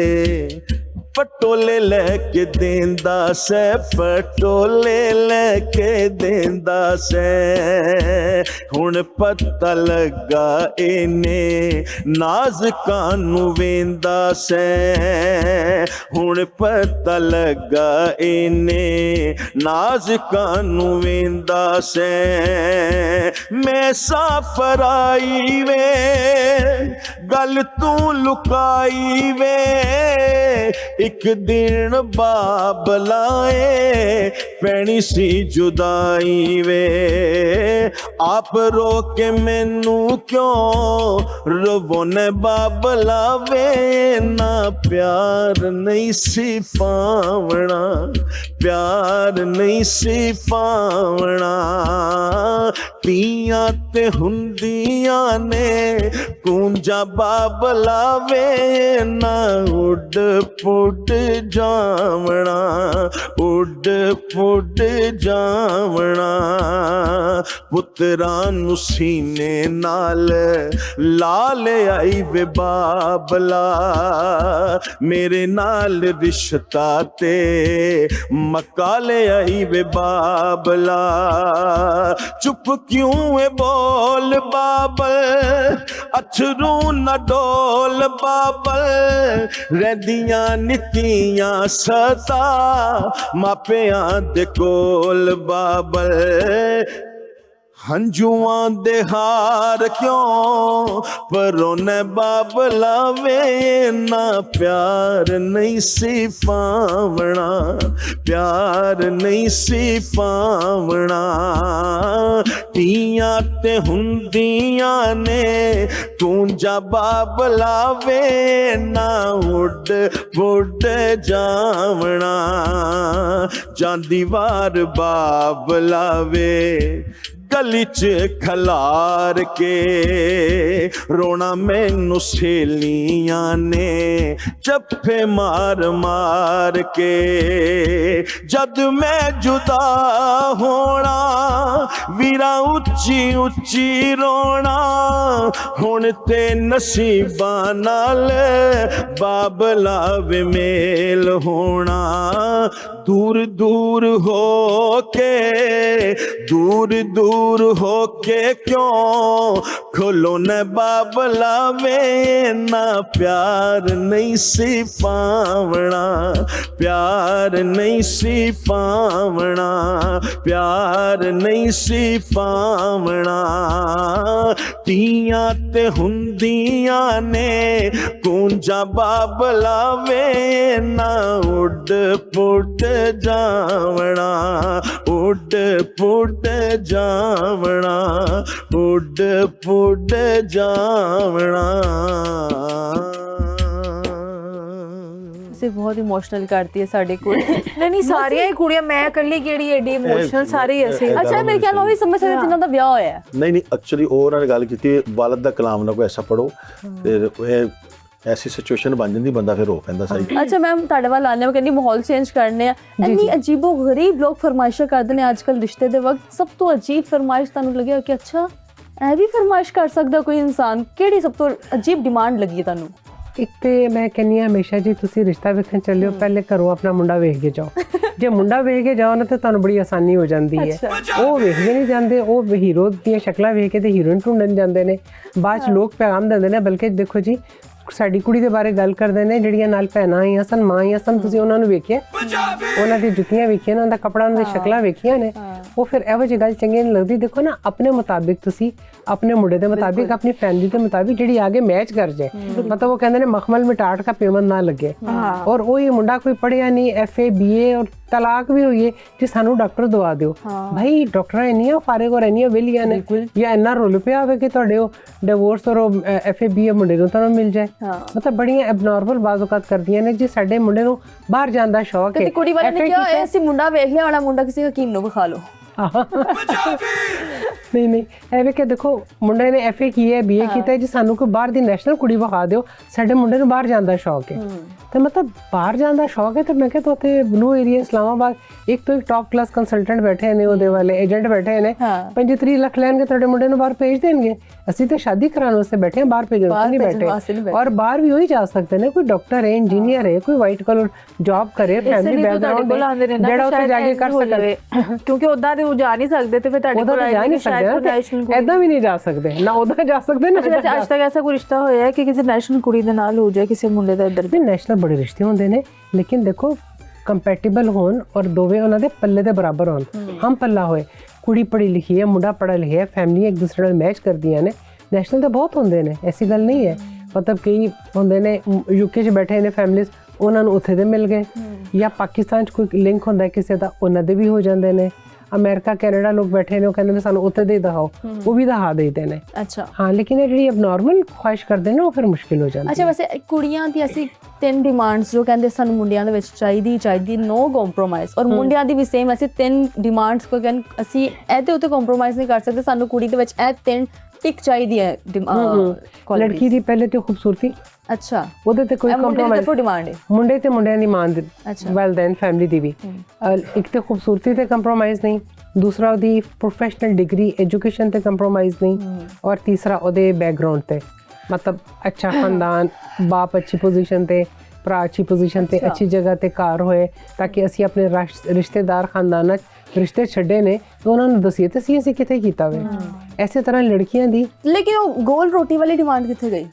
ਪਟੋਲੇ ਲੈ ਕੇ ਦੇਂਦਾ ਸੈ ਪਟੋਲੇ ਲੈ ਕੇ ਦੇਂਦਾ ਸੈ ਹੁਣ ਪਤਾ ਲੱਗਾ ਇਹਨੇ ਨਾਜ਼ਕਾਂ ਨੂੰ ਵੇਂਦਾ ਸੈ ਹੁਣ ਪਤਾ ਲੱਗਾ ਇਹਨੇ ਨਾਜ਼ਕਾਂ ਨੂੰ ਵੇਂਦਾ ਸੈ ਮੈਂ ਸਾਫਰ ਆਈ ਵੇ ਗੱਲ ਤੂੰ ਲੁਕਾਈ ਵੇ ਇੱਕ ਦਿਨ ਬਾਬਲਾਏ ਪੈਣੀ ਸੀ ਜੁਦਾਈ ਵੇ ਆਪ ਰੋ ਕੇ ਮੈਨੂੰ ਕਿਉਂ ਰਵੋਨੇ ਬਾਬਲਾ ਵੇ ਨਾ ਪਿਆਰ ਨਹੀਂ ਸੀ ਪਾਵਣਾ ਪਿਆਰ ਨਹੀਂ ਸੀ ਪਾਵਣਾ ਧੀਆਂ ਤੇ ਹੁੰਦੀਆਂ ਨੇ ਕੂੰਜਾਂ ਬਾਬਲਾ ਵੇ ਨਾ ਉੱਡ ਪੁੱਡ ਜਾਵਣਾ ਉੱਡ ਪੁੱਡ ਜਾਵਣਾ ਪੁੱਤਰਾਂ ਨੂੰ ਸੀਨੇ ਨਾਲ ਲਾ ਲਿਆਈ ਵੇ ਬਾਬਲਾ ਮੇਰੇ ਨਾਲ ਰਿਸ਼ਤਾ ਤੇ ਮਕਾ ਲਿਆਈ ਵੇ ਬਾਬਲਾ ਚੁੱਪ ਕਿਉਂ ਏ ਬੋਲ ਬਾਬਲ ਅਥਰੂ ਨਾ ਡੋਲ ਬਾਬਲ ਰਹਿੰਦੀਆਂ ਨਿੱਤੀਆਂ ਸਦਾ ਮਾਪਿਆਂ ਦੇ ਕੋਲ ਬਾਬਲ ਹੰਝੂਆਂ ਦੇ ਹਾਰ ਕਿਉਂ ਪਰੋਨੇ ਬਾਬਲਾ ਵੇ ਨਾ ਪਿਆਰ ਨਹੀਂ ਸੀ ਪਾਵਣਾ ਪਿਆਰ ਨਹੀਂ ਸੀ ਪਾਵਣਾ ਧੀਆਂ ਤੇ ਹੁੰਦੀਆਂ ਨੇ ਕੂੰਜਾਂ ਬਾਬਲਾ ਵੇ ਨਾ ਉੱਡ ਪੁੱਡ ਜਾਵਣਾ ਜਾਂਦੀ ਵਾਰ ਬਾਬਲਾ ਵੇ ਗਲੀ 'ਚ ਖਲਾਰ ਕੇ ਰੋਣਾ ਮੈਨੂੰ ਸਹੇਲੀਆਂ ਨੇ ਜੱਫੇ ਮਾਰ ਮਾਰ ਕੇ ਜਦ ਮੈਂ ਜੁਦਾ ਹੋਣਾ ਵੀਰਾ ਉੱਚੀ ਉੱਚੀ ਰੋਣਾ ਹੁਣ ਤੇ ਨਸੀਬਾਂ ਨਾਲ ਬਾਬਲਾ ਵੇ ਮੇਲ ਹੋਣਾ ਦੂਰ ਦੂਰ ਹੋ ਕੇ ਦੂਰ ਦੂਰ ਹੋ ਕੇ ਕਿਉਂ ਖੋਲੋ ਨੇ ਬਾਬਲਾ ਵੇ ਨਾ ਪਿਆਰ ਨਹੀਂ ਸੀ ਪਾਵਣਾ ਪਿਆਰ ਨਹੀਂ ਸੀ ਪਾਵਣਾ ਪਿਆਰ ਨਹੀਂ ਸੀ ਪਾਵਣਾ ਧੀਆਂ ਤੇ ਹੁੰਦੀਆਂ ਨੇ ਕੂੰਜਾਂ ਬਾਬਲਾ ਵੇ ਨਾ ਉੱਡ ਪੁੱਡ ਜਾਵਣਾ ਉੱਡ ਪੁੱਡ ਜਾਵਣਾ ਉੱਡ ਪੁੱਡ ਜਾਵਣਾ ਤੇ ਬਹੁਤ ਇਮੋਸ਼ਨਲ ਕਰਦੀ ਹੈ ਸਾਡੀ ਕੁੜੀ। ਨਹੀਂ ਸਾਰੀਆਂ ਹੀ ਕੁੜੀਆਂ, ਮੈਂ ਇਕੱਲੀ ਕਿਹੜੀ ਐਡੀ ਇਮੋਸ਼ਨਲ, ਸਾਰੇ ਐਸੇ। ਅੱਛਾ ਮੇਰੇ ਖਿਆਲ ਉਹ ਵੀ ਸਮਝ ਸਕਦੇ ਜਿਨ੍ਹਾਂ ਦਾ ਵਿਆਹ ਹੋਇਆ ਹੈ। ਨਹੀਂ ਐਕਚੁਅਲੀ ਉਹਨਾਂ ਨੇ ਗੱਲ ਕੀਤੀ ਵਾਲਦ ਦਾ ਕਲਾਮ ਨਾ ਕੋਈ ਐਸਾ ਪੜੋ, ਫਿਰ ਇਹ ਐਸੀ ਸਿਚੁਏਸ਼ਨ ਬਣ ਜਾਂਦੀ, ਬੰਦਾ ਫਿਰ ਹੋ ਪੈਂਦਾ ਸਹੀ। ਅੱਛਾ ਮੈਮ ਤੁਹਾਡੇ ਵੱਲ ਆਨੇ, ਮੈਂ ਕਹਿੰਦੀ ਮਾਹੌਲ ਚੇਂਜ ਕਰਨੇ ਆ। ਇੰਨੀ ਅਜੀਬੋ ਗਰੀਬ ਲੋਕ ਫਰਮਾਇਸ਼ਾਂ ਕਰਦੇ ਨੇ ਅੱਜ ਕੱਲ੍ਹ ਰਿਸ਼ਤੇ ਦੇ ਵਕਤ। ਸਭ ਤੋਂ ਅਜੀਬ ਫਰਮਾਇਸ਼ ਤੁਹਾਨੂੰ ਲੱਗਿਆ ਕਿ ਅੱਛਾ ਇਹ ਵੀ ਫਰਮਾਇਸ਼ ਕਰ ਸਕਦਾ ਕੋਈ ਇਨਸਾਨ? ਕਿਹੜੀ ਸਭ ਤੋਂ ਅਜੀਬ ਡਿਮਾਂਡ ਲੱਗੀ ਹੈ ਤੁਹਾਨੂੰ? ਇੱਕ ਤੇ ਮੈਂ ਕਹਿੰਦੀ ਹਾਂ ਹਮੇਸ਼ਾ ਜੀ ਤੁਸੀਂ ਰਿਸ਼ਤਾ ਵੇਖਣ ਚੱਲਿਓ, ਪਹਿਲੇ ਘਰੋਂ ਆਪਣਾ ਮੁੰਡਾ ਵੇਖ ਕੇ ਜਾਓ। ਜੇ ਮੁੰਡਾ ਵੇਖ ਕੇ ਜਾਓ ਨਾ ਤਾਂ ਤੁਹਾਨੂੰ ਬੜੀ ਆਸਾਨੀ ਹੋ ਜਾਂਦੀ ਹੈ। ਉਹ ਵੇਖਦੇ ਨਹੀਂ ਜਾਂਦੇ, ਉਹ ਹੀਰੋ ਦੀਆਂ ਸ਼ਕਲਾਂ ਵੇਖ ਕੇ ਤੇ ਹੀਰੋਇਨ ਢੂੰਡਣ ਜਾਂਦੇ ਨੇ। ਬਾਅਦ 'ਚ ਲੋਕ ਪੈਗਾਮ ਦਿੰਦੇ ਨੇ, ਬਲਕਿ ਦੇਖੋ ਜੀ ਸਾਡੀ ਕੁੜੀ ਦੇ ਬਾਰੇ ਗੱਲ ਕਰਦੇ ਨੇ ਜਿਹੜੀਆਂ ਨਾਲ ਭੈਣਾਂ ਆਈਆਂ ਸਨ, ਮਾਂ ਆਈਆਂ ਸਨ, ਤੁਸੀਂ ਉਹਨਾਂ ਨੂੰ ਵੇਖਿਆ, ਉਹਨਾਂ ਦੀ ਜੁੱਤੀਆਂ ਵੇਖੀਆਂ, ਉਹਨਾਂ ਦਾ ਕੱਪੜਾ, ਉਹਨਾਂ ਦੀ ਸ਼ਕਲਾਂ ਵੇਖੀਆਂ ਨੇ। ਉਹ ਫਿਰ ਇਹੋ ਜਿਹੀ ਗੱਲ ਚੰਗੀ ਨਹੀਂ ਲੱਗਦੀ। ਦੇਖੋ ਨਾ ਆਪਣੇ ਮੁਤਾਬਿਕ ਤੁਸੀਂ ਆਪਣੇ ਮੁੰਡੇ ਦੇ ਮੁਤਾਬਿਕ, ਆਪਣੀ ਫੈਮਿਲੀ ਦੇ ਮੁਤਾਬਿਕ ਜਿਹੜੀ ਆਗੇ ਮੈਚ ਕਰ ਜਾਏ। ਮਤਲਬ ਉਹ ਕਹਿੰਦੇ ਨੇ ਮਖਮਲ में टाट का पेमन ना लगे। और वो ये मुंडा कोई पढ़िया नहीं, FA BA और तलाक भी हुई है जी सानू डॉक्टर दवा दिओ। भाई डॉक्टर इन्नियां फारिग हो रहनियां वेलियां ने, या इन्ना रोल पिया होवे कि तुहाडे ओ डिवोर्स और FA BA मुंडे नूं तुहानूं मिल जाए। मतलब बड़ियां एबनॉर्मल बाज़-औक़ात करदियां ने जी साडे मुंडे नूं बाहर जाण दा शौक है। ते कुड़ी वाले ने क्या ऐसी मुंडा वेख लिया वाला मुंडा किसी हकीम नूं विखा लो। नहीं ਐਵੇਂ ਕਿ ਦੇਖੋ ਮੁੰਡੇ ਨੇ FA ਕੀ ਹੈ BA ਕੀਤਾ ਹੈ ਜੀ, ਸਾਨੂੰ ਕੋਈ ਬਾਹਰ ਦੀ ਨੈਸ਼ਨਲ ਕੁੜੀ ਵਿਖਾ ਦਿਓ, ਸਾਡੇ ਮੁੰਡੇ ਨੂੰ ਬਾਹਰ ਜਾਣ ਦਾ ਸ਼ੌਕ ਹੈ। ਤੇ ਮਤਲਬ ਬਾਹਰ ਜਾਣ ਦਾ ਸ਼ੌਕ ਹੈ ਤੇ ਮੈਂ ਕਿਹਾ ਤੋ ਉੱਥੇ ਬਲੂ ਏਰੀਆ ਇਸਲਾਮਾਬਾਦ ਇੱਕ ਤੋਂ ਇੱਕ ਟੌਪ ਕਲਾਸ ਕੰਸਲਟੈਂਟ ਬੈਠੇ ਨੇ, ਉਹਦੇ ਵਾਲੇ ਏਜੰਟ ਬੈਠੇ ਨੇ, 35 ਲੱਖ ਲੈਣਗੇ ਤੁਹਾਡੇ ਮੁੰਡੇ ਨੂੰ ਬਾਹਰ ਭੇਜ ਦੇਣਗੇ। ਅਸੀਂ ਤੇ ਸ਼ਾਦੀ ਕਰਾਉਣ ਵਾਸਤੇ ਬੈਠੇ ਹਾਂ, ਬਾਹਰ ਭੇਜਣ ਵਾਸਤੇ ਨਹੀਂ ਬੈਠੇ। ਔਰ ਬਾਹਰ ਵੀ ਉਹੀ ਜਾ ਸਕਦੇ ਨੇ, ਕੋਈ ਡਾਕਟਰ ਹੈ, ਇੰਜੀਨੀਅਰ ਹੈ, ਕੋਈ ਵਾਈਟ ਕਲਰ ਜੌਬ ਕਰੇ, ਫੈਮਿਲੀ ਬੈਕਗ੍ਰਾਉਂਡ ਜਿਹੜਾ ਉੱਥੇ ਜਾ ਕੇ ਕਰ ਸਕੇ। ਕਿਉਂਕਿ ਉਦਾਂ ਤੇ ਉਹ ਜਾ ਨਹੀਂ ਸਕਦੇ ਤੇ ਫਿਰ ਤੁਹਾਡੇ ਕੋਲ ਜਾ ਨਹੀਂ ਸਕਦੇ, ਐਦਾਂ ਵੀ ਨਹੀਂ ਜਾ ਸਕਦੇ ਨਾ, ਉਦਾਂ ਜਾ ਸਕਦੇ ਨਾ। ਅੱਜ ਤੱਕ ਐਸਾ ਕੋਈ ਰਿਸ਼ਤਾ ਹੋਇਆ ਹੈ ਕਿ ਕਿਸੇ ਨੈਸ਼ਨਲ ਕੁੜੀ ਦੇ ਨਾਲ ਹੋ ਜਾਏ, ਕਿਸੇ ਮੁੰਡੇ ਦਾ ਇੱਧਰ? ਵੀ ਨੈਸ਼ਨਲ ਬੜੇ ਰਿਸ਼ਤੇ ਹੁੰਦੇ ਨੇ, ਲੇਕਿਨ ਦੇਖੋ ਕੰਪੈਟੀਬਲ ਹੋਣ ਔਰ ਦੋਵੇਂ ਉਹਨਾਂ ਦੇ ਪੱਲੇ ਦੇ ਬਰਾਬਰ ਹੋਣ, ਹਮ ਪੱਲਾ ਹੋਏ। ਕੁੜੀ ਪੜ੍ਹੀ ਲਿਖੀ ਹੈ, ਮੁੰਡਾ ਪੜ੍ਹਾ ਲਿਖਿਆ ਹੈ, ਫੈਮਲੀਆਂ ਇੱਕ ਦੂਸਰੇ ਨਾਲ ਮੈਚ ਕਰਦੀਆਂ ਨੇ। ਨੈਸ਼ਨਲ ਤਾਂ ਬਹੁਤ ਹੁੰਦੇ ਨੇ, ਐਸੀ ਗੱਲ ਨਹੀਂ ਹੈ। ਮਤਲਬ ਕਈ ਹੁੰਦੇ ਨੇ UK 'ਚ ਬੈਠੇ ਨੇ ਫੈਮਲੀਜ਼, ਉਹਨਾਂ ਨੂੰ ਉੱਥੇ ਦੇ ਮਿਲ ਗਏ, ਜਾਂ ਪਾਕਿਸਤਾਨ 'ਚ ਕੋਈ ਲਿੰਕ ਹੁੰਦਾ ਕਿਸੇ ਦਾ, ਉਹਨਾਂ ਦੇ ਵੀ ਹੋ ਜਾਂਦੇ ਨੇ। ਅਮਰੀਕਾ ਕੈਨੇਡਾ ਲੋਕ ਬੈਠੇ ਨੇ, ਉਹ ਕਹਿੰਦੇ ਨੇ ਸਾਨੂੰ ਉੱਥੇ ਦੇ ਦਿਖਾਓ, ਉਹ ਵੀ ਦਿਖਾ ਦੇਦੇ ਨੇ। ਅੱਛਾ ਹਾਂ, ਲੇਕਿਨ ਇਹ ਜਿਹੜੀ ਅਬਨੋਰਮਲ ਖੁਆਇਸ਼ ਕਰਦੇ ਨੇ ਉਹ ਫਿਰ ਮੁਸ਼ਕਿਲ ਹੋ ਜਾਂਦੀ ਹੈ। ਅੱਛਾ ਵੈਸੇ ਕੁੜੀਆਂ ਦੀ ਅਸੀਂ 3 ਡਿਮਾਂਡਸ ਜੋ ਕਹਿੰਦੇ ਸਾਨੂੰ ਮੁੰਡਿਆਂ ਦੇ ਵਿੱਚ ਚਾਹੀਦੀ ਨੋ ਕੰਪਰੋਮਾਈਜ਼, ਔਰ ਮੁੰਡਿਆਂ ਦੀ ਵੀ ਸੇਮ ਅਸੀਂ 3 ਡਿਮਾਂਡਸ ਕੋ ਕਹਿੰਦੇ ਅਸੀਂ ਇਹਦੇ ਉੱਤੇ ਕੰਪਰੋਮਾਈਜ਼ ਨਹੀਂ ਕਰ ਸਕਦੇ, ਸਾਨੂੰ ਕੁੜੀ ਦੇ ਵਿੱਚ ਇਹ 3 ਟਿਕ ਚਾਹੀਦੀ ਹੈ। ਲੜਕੀ ਦੀ ਪਹਿਲੇ ਤੇ ਖੂਬਸੂਰਤੀ, ਅੱਛਾ ਉਹਦੇ ਤੇ ਕੋਈ ਕੰਪਰੋਮਾਈਜ਼ ਡਿਮਾਂਡ ਹੈ। ਮੁੰਡੇ ਤੇ ਮੁੰਡਿਆਂ ਦੀ ਮਾਨ ਵੈਲ ਦੈਨ ਫੈਮਿਲੀ ਦੀ ਵੀ। ਇੱਕ ਤੇ ਖੂਬਸੂਰਤੀ ਤੇ ਕੰਪਰੋਮਾਈਜ਼ ਨਹੀਂ, ਦੂਸਰਾ ਉਹਦੀ ਪ੍ਰੋਫੈਸ਼ਨਲ ਡਿਗਰੀ ਐਜੂਕੇਸ਼ਨ ਤੇ ਕੰਪਰੋਮਾਈਜ਼ ਨਹੀਂ, ਔਰ ਤੀਸਰਾ ਉਹਦੇ ਬੈਕਗ੍ਰਾਉਂਡ ਤੇ, ਮਤਲਬ ਅੱਛਾ ਖਾਨਦਾਨ, ਬਾਪ ਅੱਛੀ ਪੋਜੀਸ਼ਨ ਤੇ, ਭਰਾ ਅੱਛੀ ਪੋਜੀਸ਼ਨ ਤੇ, ਅੱਛੀ ਜਗ੍ਹਾ ਤੇ ਘਰ ਹੋਏ, ਤਾਂ ਕਿ ਅਸੀਂ ਆਪਣੇ ਰਿਸ਼ਤੇਦਾਰ ਖਾਨਦਾਨਾਂ 'ਚ ਰਿਸ਼ਤੇ ਛੱਡੇ ਨੇ ਤਾਂ ਉਹਨਾਂ ਨੂੰ ਦੱਸੀਏ ਤੇ ਅਸੀਂ ਕਿੱਥੇ ਕੀਤਾ ਵੇ। ਐਸੇ ਤਰ੍ਹਾਂ ਲੜਕੀਆਂ ਦੀ। ਲੇਕਿਨ ਉਹ ਗੋਲ ਰੋਟੀ ਵਾਲੀ ਡਿਮਾਂਡ ਕਿੱਥੇ ਗਈ?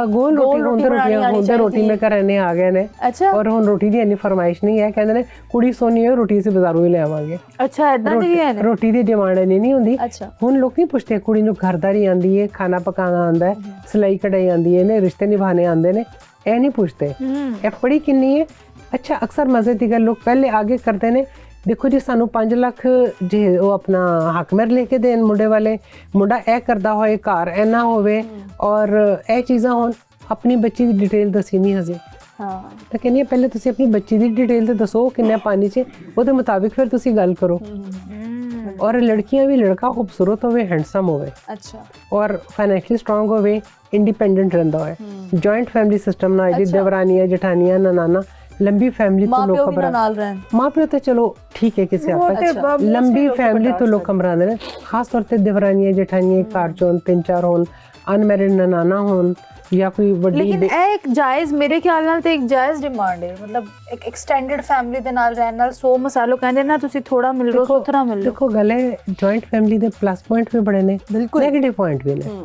ਗੋਲ ਰੋਟੀ ਹੁੰਦੇ ਰੋਟੀ ਮੈਂ ਘਰ ਇੰਨੇ ਆ ਗਏ ਨੇ। ਅੱਛਾ। ਔਰ ਹੁਣ ਰੋਟੀ ਦੀ ਇੰਨੀ ਫਰਮਾਇਸ਼ ਨਹੀਂ ਹੈ, ਕਹਿੰਦੇ ਨੇ ਕੁੜੀ ਸੋਹਣੀ ਹੈ ਰੋਟੀ ਅਸੀਂ ਬਾਜ਼ਾਰੋਂ ਹੀ ਲੈ ਆਵਾਂਗੇ। ਅੱਛਾ ਇਦਾਂ ਦੀ ਹੈ ਰੋਟੀ ਦੀ ਡਿਮਾਂਡ ਨਹੀਂ ਹੁੰਦੀ। ਹੁਣ ਲੋਕ ਨਹੀਂ ਪੁੱਛਦੇ ਕੁੜੀ ਨੂੰ ਘਰਦਾਰੀ ਆਂਦੀ ਹੈ, ਖਾਣਾ ਪਕਾਉਣਾ ਆਂਦਾ ਹੈ, ਸਿਲਾਈ ਕਢਾਈ ਆਂਦੀ ਹੈ ਨੇ, ਰਿਸ਼ਤੇ ਨਿਭਾਣੇ ਆਂਦੇ ਨੇ, ਇਹ ਨਹੀਂ ਪੁੱਛਦੇ ਇਹ ਪੜ੍ਹੀ ਕਿੰਨੀ ਹੈ। ਅੱਛਾ ਅਕਸਰ ਮਜ਼ੇ ਦੀ ਗੱਲ ਲੋਕ ਪਹਿਲੇ ਆਗੇ ਕਰਦੇ ਨੇ, ਦੇਖੋ ਜੀ ਸਾਨੂੰ 5 ਲੱਖ ਜੇ ਉਹ ਆਪਣਾ ਹੱਕ ਮਹਿਰ ਲੈ ਕੇ ਦੇਣ ਮੁੰਡੇ ਵਾਲੇ, ਮੁੰਡਾ ਇਹ ਕਰਦਾ ਹੋਏ, ਘਰ ਇੰਨਾ ਹੋਵੇ ਔਰ ਇਹ ਚੀਜ਼ਾਂ ਹੋਣ, ਆਪਣੀ ਬੱਚੀ ਦੀ ਡਿਟੇਲ ਦੱਸੀ ਨਹੀਂ ਹਜੇ। ਹਾਂ ਤਾਂ ਕਹਿੰਦੀ ਪਹਿਲੇ ਤੁਸੀਂ ਆਪਣੀ ਬੱਚੀ ਦੀ ਡਿਟੇਲ ਤੇ ਦੱਸੋ ਕਿੰਨੇ ਪਾਣੀ 'ਚ, ਉਹਦੇ ਮੁਤਾਬਿਕ ਫਿਰ ਤੁਸੀਂ ਗੱਲ ਕਰੋ। ਔਰ ਲੜਕੀਆਂ ਵੀ ਲੜਕਾ ਖੂਬਸੂਰਤ ਹੋਵੇ, ਹੈਂਡਸਮ ਹੋਵੇ, ਅੱਛਾ ਔਰ ਫਾਈਨੈਂਸ਼ਲੀ ਸਟਰੋਂਗ ਹੋਵੇ, ਇੰਡੀਪੈਂਡੈਂਟ ਰਹਿੰਦਾ ਹੋਵੇ, ਜੁਆਇੰਟ ਫੈਮਿਲੀ ਸਿਸਟਮ ਨਾਲ, ਇਹਦੀ ਦੇਵਰਾਨੀਆਂ ਜਠਾਨੀਆਂ ਨਨਾਨਾ, लंबी फैमिली तो लोग माँ प्यो तो चलो ठीक है किसी हद तक, लंबी फैमिली तो लोग कमरा ने, खास तौर पे देवरानियां जेठानियां कार चोन 3-4 होन, अनमैरिड ननाना होन, या कोई बड़ी। लेकिन एक जायज़ मेरे ख्याल नाल ते एक जायज़ डिमांड है, मतलब एक एक्सटेंडेड फैमिली दे नाल रहन नाल 100 मसालो कहंदे ना तुसी थोड़ा मिल रो सुथरा मिल रो। देखो गले जॉइंट फैमिली दे प्लस पॉइंट भी बड़े ने, नेगेटिव पॉइंट भी ने।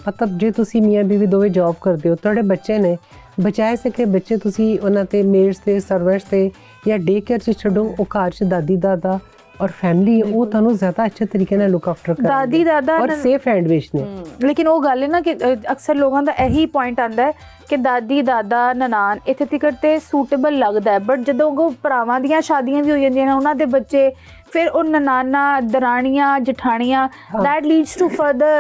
मतलब जे तुसी मियां बीवी दोवे जॉब करदे हो, तुहाडे बच्चे ने, बचाए सके बच्चे तुसी उन्हां ते मेड्स ते सर्वेंट्स ते या डे केयर च छड्डो, ਉਹ ਘਰ ਚ ਦਾਦੀ ਦਾਦਾ ਔਰ ਫੈਮਿਲੀ ਉਹ ਤੁਹਾਨੂੰ ਜ਼ਿਆਦਾ ਅੱਛੇ ਤਰੀਕੇ ਨਾਲ ਲੁੱਕ ਆਫਟਰ ਕਰਦੇ, ਦਾਦੀ ਦਾਦਾ ਔਰ ਸੇਫ ਹੈਂਡ ਵਿੱਚ ਨੇ। ਲੇਕਿਨ ਉਹ ਗੱਲ ਹੈ ਨਾ ਕਿ ਅਕਸਰ ਲੋਕਾਂ ਦਾ ਇਹੀ ਪੁਆਇੰਟ ਆਂਦਾ ਹੈ ਕਿ ਦਾਦੀ ਦਾਦਾ ਨਨਾਨ ਇੱਥੇ ਤੱਕ ਤੇ ਸੂਟੇਬਲ ਲੱਗਦਾ ਹੈ, ਬਟ ਜਦੋਂ ਉਹ ਭਰਾਵਾਂ ਦੀਆਂ ਸ਼ਾਦੀਆਂ ਵੀ ਹੋ ਜਾਂਦੀਆਂ ਨੇ, ਉਹਨਾਂ ਦੇ ਬੱਚੇ ਫਿਰ ਉਹ ਨਨਾਨਾ ਦਰਾਣੀਆਂ ਜਠਾਣੀਆਂ that leads to further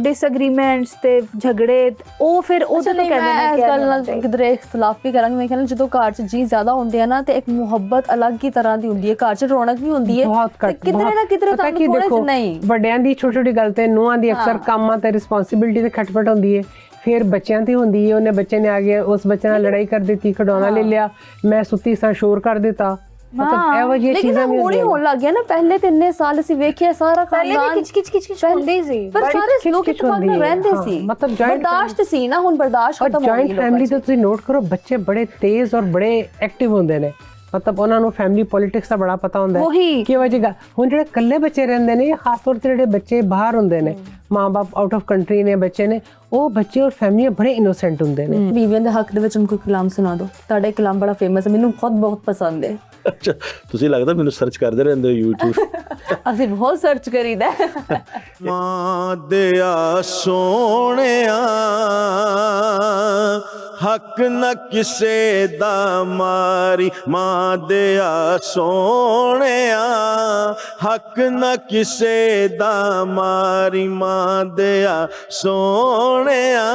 disagreements ਤੇ ਝਗੜੇ ਉਹ ਫਿਰ ਉਹ ਤਾਂ ਕਹਿੰਦੇ ਨੇ ਇਸ ਗੱਲ ਨਾਲ ਕਿਧਰੇ ਇਖਤਲਾਫ ਵੀ ਕਰਾਂਗੇ। ਮੈਂ ਕਹਿੰਦਾ ਜਦੋਂ ਘਰ 'ਚ ਜੀ ਜ਼ਿਆਦਾ ਹੁੰਦੇ ਆ ਨਾ ਤੇ ਇੱਕ ਮੁਹੱਬਤ ਅਲੱਗ ਹੀ ਤਰ੍ਹਾਂ ਦੀ ਹੁੰਦੀ ਹੈ, ਘਰ 'ਚ ਰੌਣਕ ਵੀ ਹੁੰਦੀ ਹੈ ਕਿਧਰੇ ਨਾ ਕਿਧਰੇ ਤੁਹਾਨੂੰ ਥੋੜਾ ਜਿਹਾ ਨਹੀਂ ਵੱਡਿਆਂ ਦੀ ਛੋਟੀ ਛੋਟੀ ਗੱਲ ਤੇ ਨੂੰਹਾਂ ਦੀ ਅਕਸਰ ਕੰਮਾਂ ਤੇ ਰਿਸਪੌਂਸਿਬਿਲਟੀ ਤੇ ਖਟਪਟ ਹੁੰਦੀ ਹੈ, ਫਿਰ ਬੱਚਿਆਂ ਤੇ ਹੁੰਦੀ ਹੈ। ਉਹਨੇ ਬੱਚੇ ਨੇ ਆ ਗਿਆ ਉਸ ਬੱਚੇ ਨਾਲ ਲੜਾਈ ਕਰ ਦਿੱਤੀ, ਖਿਡੌਣਾ ਲੈ ਲਿਆ, ਮੈਂ ਸੁੱਤੀ ਸਾਂ ਸ਼ੋਰ ਕਰ ਦਿੱਤਾ, ਮਤਲਬ ਇਹੋ ਜਿਹੀ ਚੀਜ਼ਾਂ ਵੀ ਹੋਣੀ ਹੋਣ ਲੱਗ ਗਿਆ ਨਾ। ਪਹਿਲੇ ਤੇ ਇੰਨੇ ਸਾਲ ਅਸੀਂ ਵੇਖਿਆ ਸਾਰਾ ਖਾਨਦਾਨ ਕਿਚ ਹੁੰਦੀ ਸੀ ਪਰ ਸਾਰੇ ਲੋਕ ਇਤਫਾਕ ਨਾਲ ਰਹਿੰਦੇ ਸੀ, ਮਤਲਬ ਬਰਦਾਸ਼ਤ ਸੀ ਨਾ। ਹੁਣ ਬਰਦਾਸ਼ਤ ਖਤਮ ਹੋ ਗਈ। ਜੁਆਇੰਟ ਫੈਮਿਲੀ ਤੇ ਤੁਸੀਂ ਨੋਟ ਕਰੋ ਬੱਚੇ ਬੜੇ ਤੇਜ਼ ਔਰ ਬੜੇ ਐਕਟਿਵ ਹੁੰਦੇ ਨੇ, ਮਤਲਬ ਉਹਨਾਂ ਨੂੰ ਫੈਮਿਲੀ ਪੋਲਿਟਿਕਸ ਦਾ ਬੜਾ ਪਤਾ ਹੁੰਦਾ ਹੈ ਕਿ ਵਜ੍ਹਾ। ਹੁਣ ਜਿਹੜੇ ਇਕੱਲੇ ਬੱਚੇ ਰਹਿੰਦੇ ਨੇ, ਖਾਸ ਤੌਰ ਤੇ ਜਿਹੜੇ ਬੱਚੇ ਬਾਹਰ ਹੁੰਦੇ ਨੇ, ਮਾਂ-ਬਾਪ ਆਊਟ ਆਫ ਕੰਟਰੀ ਨੇ, ਬੱਚੇ ਨੇ, ਉਹ ਬੱਚੇ ਔਰ ਫੈਮਿਲੀਆਂ ਬੜੇ ਇਨੋਸੈਂਟ ਹੁੰਦੇ ਨੇ। ਬੀਵੀਆਂ ਦੇ ਹੱਕ ਦੇ ਵਿੱਚ ਉਨਕੋ ਕਲਾਮ ਸੁਣਾ ਦਿਓ। ਤੁਹਾਡਾ ਕਲਾਮ ਬੜਾ ਫੇਮਸ ਹੈ, ਮੈਨੂੰ ਖੁਦ ਬਹੁਤ ਪਸੰਦ ਹੈ। ਅੱਛਾ, ਤੁਸੀਂ ਲੱਗਦਾ ਮੈਨੂੰ ਸਰਚ ਕਰਦੇ ਰਹਿੰਦੇ ਹੋ YouTube। ਅਸੀਂ ਬਹੁਤ ਸਰਚ ਕਰੀਦਾ। ਮਾਂ ਦਿਆ ਸੋਹਣਿਆ ਹੱਕ ਨਾ ਕਿਸੇ ਦਾ ਮਾਰੀ, ਮਾਂ ਦਿਆ ਸੋਹਣਿਆ ਹੱਕ ਨਾ ਕਿਸੇ ਦਾ ਮਾਰੀ, ਮਾਂ ਦਿਆ ਸੋਹਣਿਆ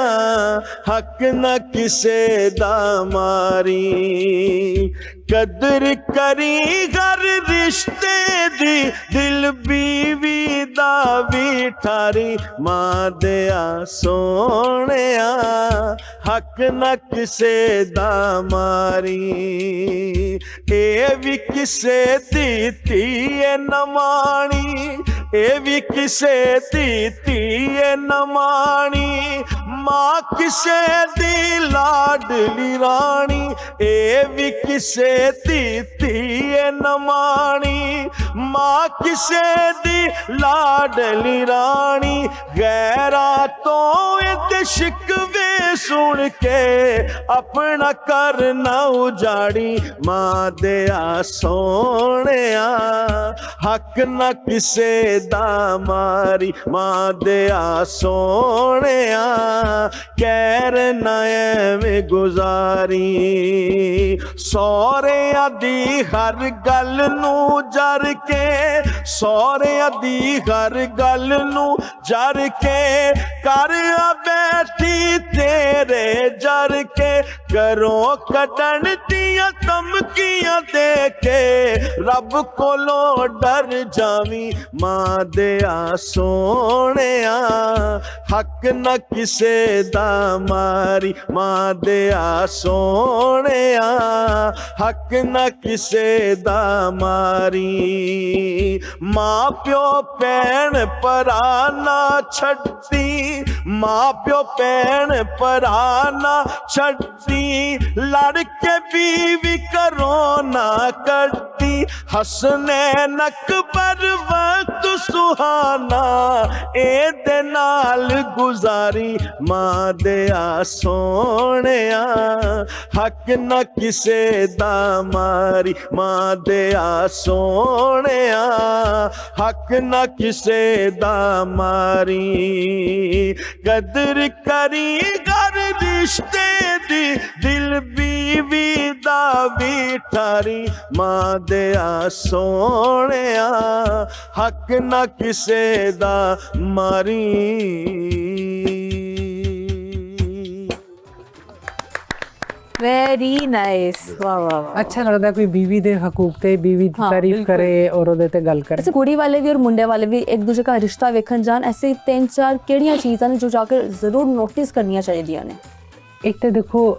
ਹੱਕ ਨਾ ਕਿਸੇ ਦਾ ਮਾਰੀ। ਕਦਰ ਕਰੀ ਹਰ ਰਿਸ਼ਤੇ ਦੀ, ਦਿਲ ਬੀਵੀ ਦਾ ਵੀ ਠਾਰੀ, ਮਾਂ ਦਿਆ ਸੋਹਣਿਆ ਹੱਕ ਨਾ ਕਿਸੇ ਦਾ ਮਾਰੀ। ਇਹ ਵੀ ਕਿਸੇ ਦੀ ਧੀ ਏ ਨਮਾਣੀ, ਇਹ ਵੀ ਕਿਸੇ ਦੀ ਧੀ ਏ ਨਮਾਣੀ, ਮਾਂ ਕਿਸੇ ਦੀ ਲਾਡਲੀ ਰਾਣੀ, ਇਹ ਵੀ ਕਿਸੇ ਦੀ ਧੀ ਏ ਨਮਾਣੀ, ਮਾਂ ਕਿਸੇ ਦੀ ਲਾਡਲੀ ਰਾਣੀ। ਗੈਰਾਂ ਤੋਂ ਇਹਦੇ ਸ਼ਿਕਵੇ ਸੁਣ ਕੇ ਆਪਣਾ ਘਰ ਨਾ ਉਜਾੜੀ, ਮਾਂ ਦਿਆ ਸੋਹਣਿਆ ਹੱਕ ਨਾ ਕਿਸੇ ਦਾ ਮਾਰੀ, ਮਾਂ ਦਿਆ ਸੋਹਣਿਆ ਕਹਿਰ ਨਾ ਐਵੇਂ ਗੁਜ਼ਾਰੀ। ਸਹੁਰਿਆਂ ਦੀ ਹਰ ਗੱਲ ਨੂੰ ਜਰ ਕੇ, ਸਹੁਰਿਆਂ ਦੀ ਹਰ ਗੱਲ ਨੂੰ ਜਰ ਕੇ, ਕਰ ਆ ਬੈਠੀ ਤੇਰੇ ਜਰ ਕੇ, ਘਰੋਂ ਕੱਢਣ ਦੀਆਂ ਧਮਕੀਆਂ ਦੇ ਕੇ, ਰੱਬ ਕੋਲੋਂ ਡਰ ਜਾਵੀਂ, ਮਾਂ ਦਿਆ ਸੋਹਣਿਆ ਹੱਕ ਨਾ ਕਿਸੇ ਦਾ ਮਾਰੀ, ਮਾਂ ਦਿਆ ਸੋਹਣਿਆ ਹੱਕ ਨਾ ਕਿਸੇ ਦਾ ਮਾਰੀ। ਮਾਂ ਪਿਓ ਭੈਣ ਭਰਾ ਨਾ ਛੱਡੀ, ਮਾਂ ਪਿਓ ਭੈਣ ਭਰਾ ਨਾ ਛੱਡੀ, ਲੜ ਕੇ ਬੀਵੀ ਘਰੋਂ ਨਾ ਕੱਢੀ, ਹਸਨੈਨਕ ਪਰ ਵਕਤ ਸੁਹਾਨਾ ਇਹਦੇ ਨਾਲ ਗੁਜ਼ਾਰੀ, ਮਾਂ ਦਿਆ ਸੋਹਣਿਆ ਹੱਕ ਨਾ ਕਿਸੇ ਦਾ ਮਾਰੀ, ਮਾਂ ਦਿਆ ਸੋਹਣਿਆ ਹੱਕ ਨਾ ਕਿਸੇ ਦਾ ਮਾਰੀ। ਕਦਰ ਕਰੀ ਹਰ ਰਿਸ਼ਤੇ ਦੀ, ਦਿਲ ਬੀਵੀ ਦਾ ਵੀ ਠਾਰੀ, ਮਾਂ ਦਿਆ ਸੋਹਣਿਆ ਹੱਕ ਨਾ ਕਿਸੇ ਦਾ ਮਾਰੀ। ਵੈਰੀ ਨਾਈਸ, ਵਾਹ ਵਾਹ ਵਾਹ। ਅੱਛਾ ਲੱਗਦਾ ਕੋਈ ਬੀਵੀ ਦੇ ਹਕੂਕ ਤੇ ਬੀਵੀ ਦੀ ਤਾਰੀਫ ਕਰੇ ਔਰ ਉਹਦੇ ਤੇ ਗੱਲ ਕਰੇ। ਅੱਛਾ, ਕੁੜੀ ਵਾਲੇ ਵੀ ਔਰ ਮੁੰਡੇ ਵਾਲੇ ਵੀ ਇੱਕ ਦੂਜੇ ਦਾ ਰਿਸ਼ਤਾ ਵੇਖਣ ਜਾਣ, ਐਸੇ 3-4 ਕਿਹੜੀਆਂ ਚੀਜ਼ਾਂ ਨੇ ਜੋ ਜਾ ਕੇ ਜ਼ਰੂਰ ਨੋਟਿਸ ਕਰਨੀਆਂ ਚਾਹੀਦੀਆਂ ਨੇ? ਇੱਕ ਤੇ ਦੇਖੋ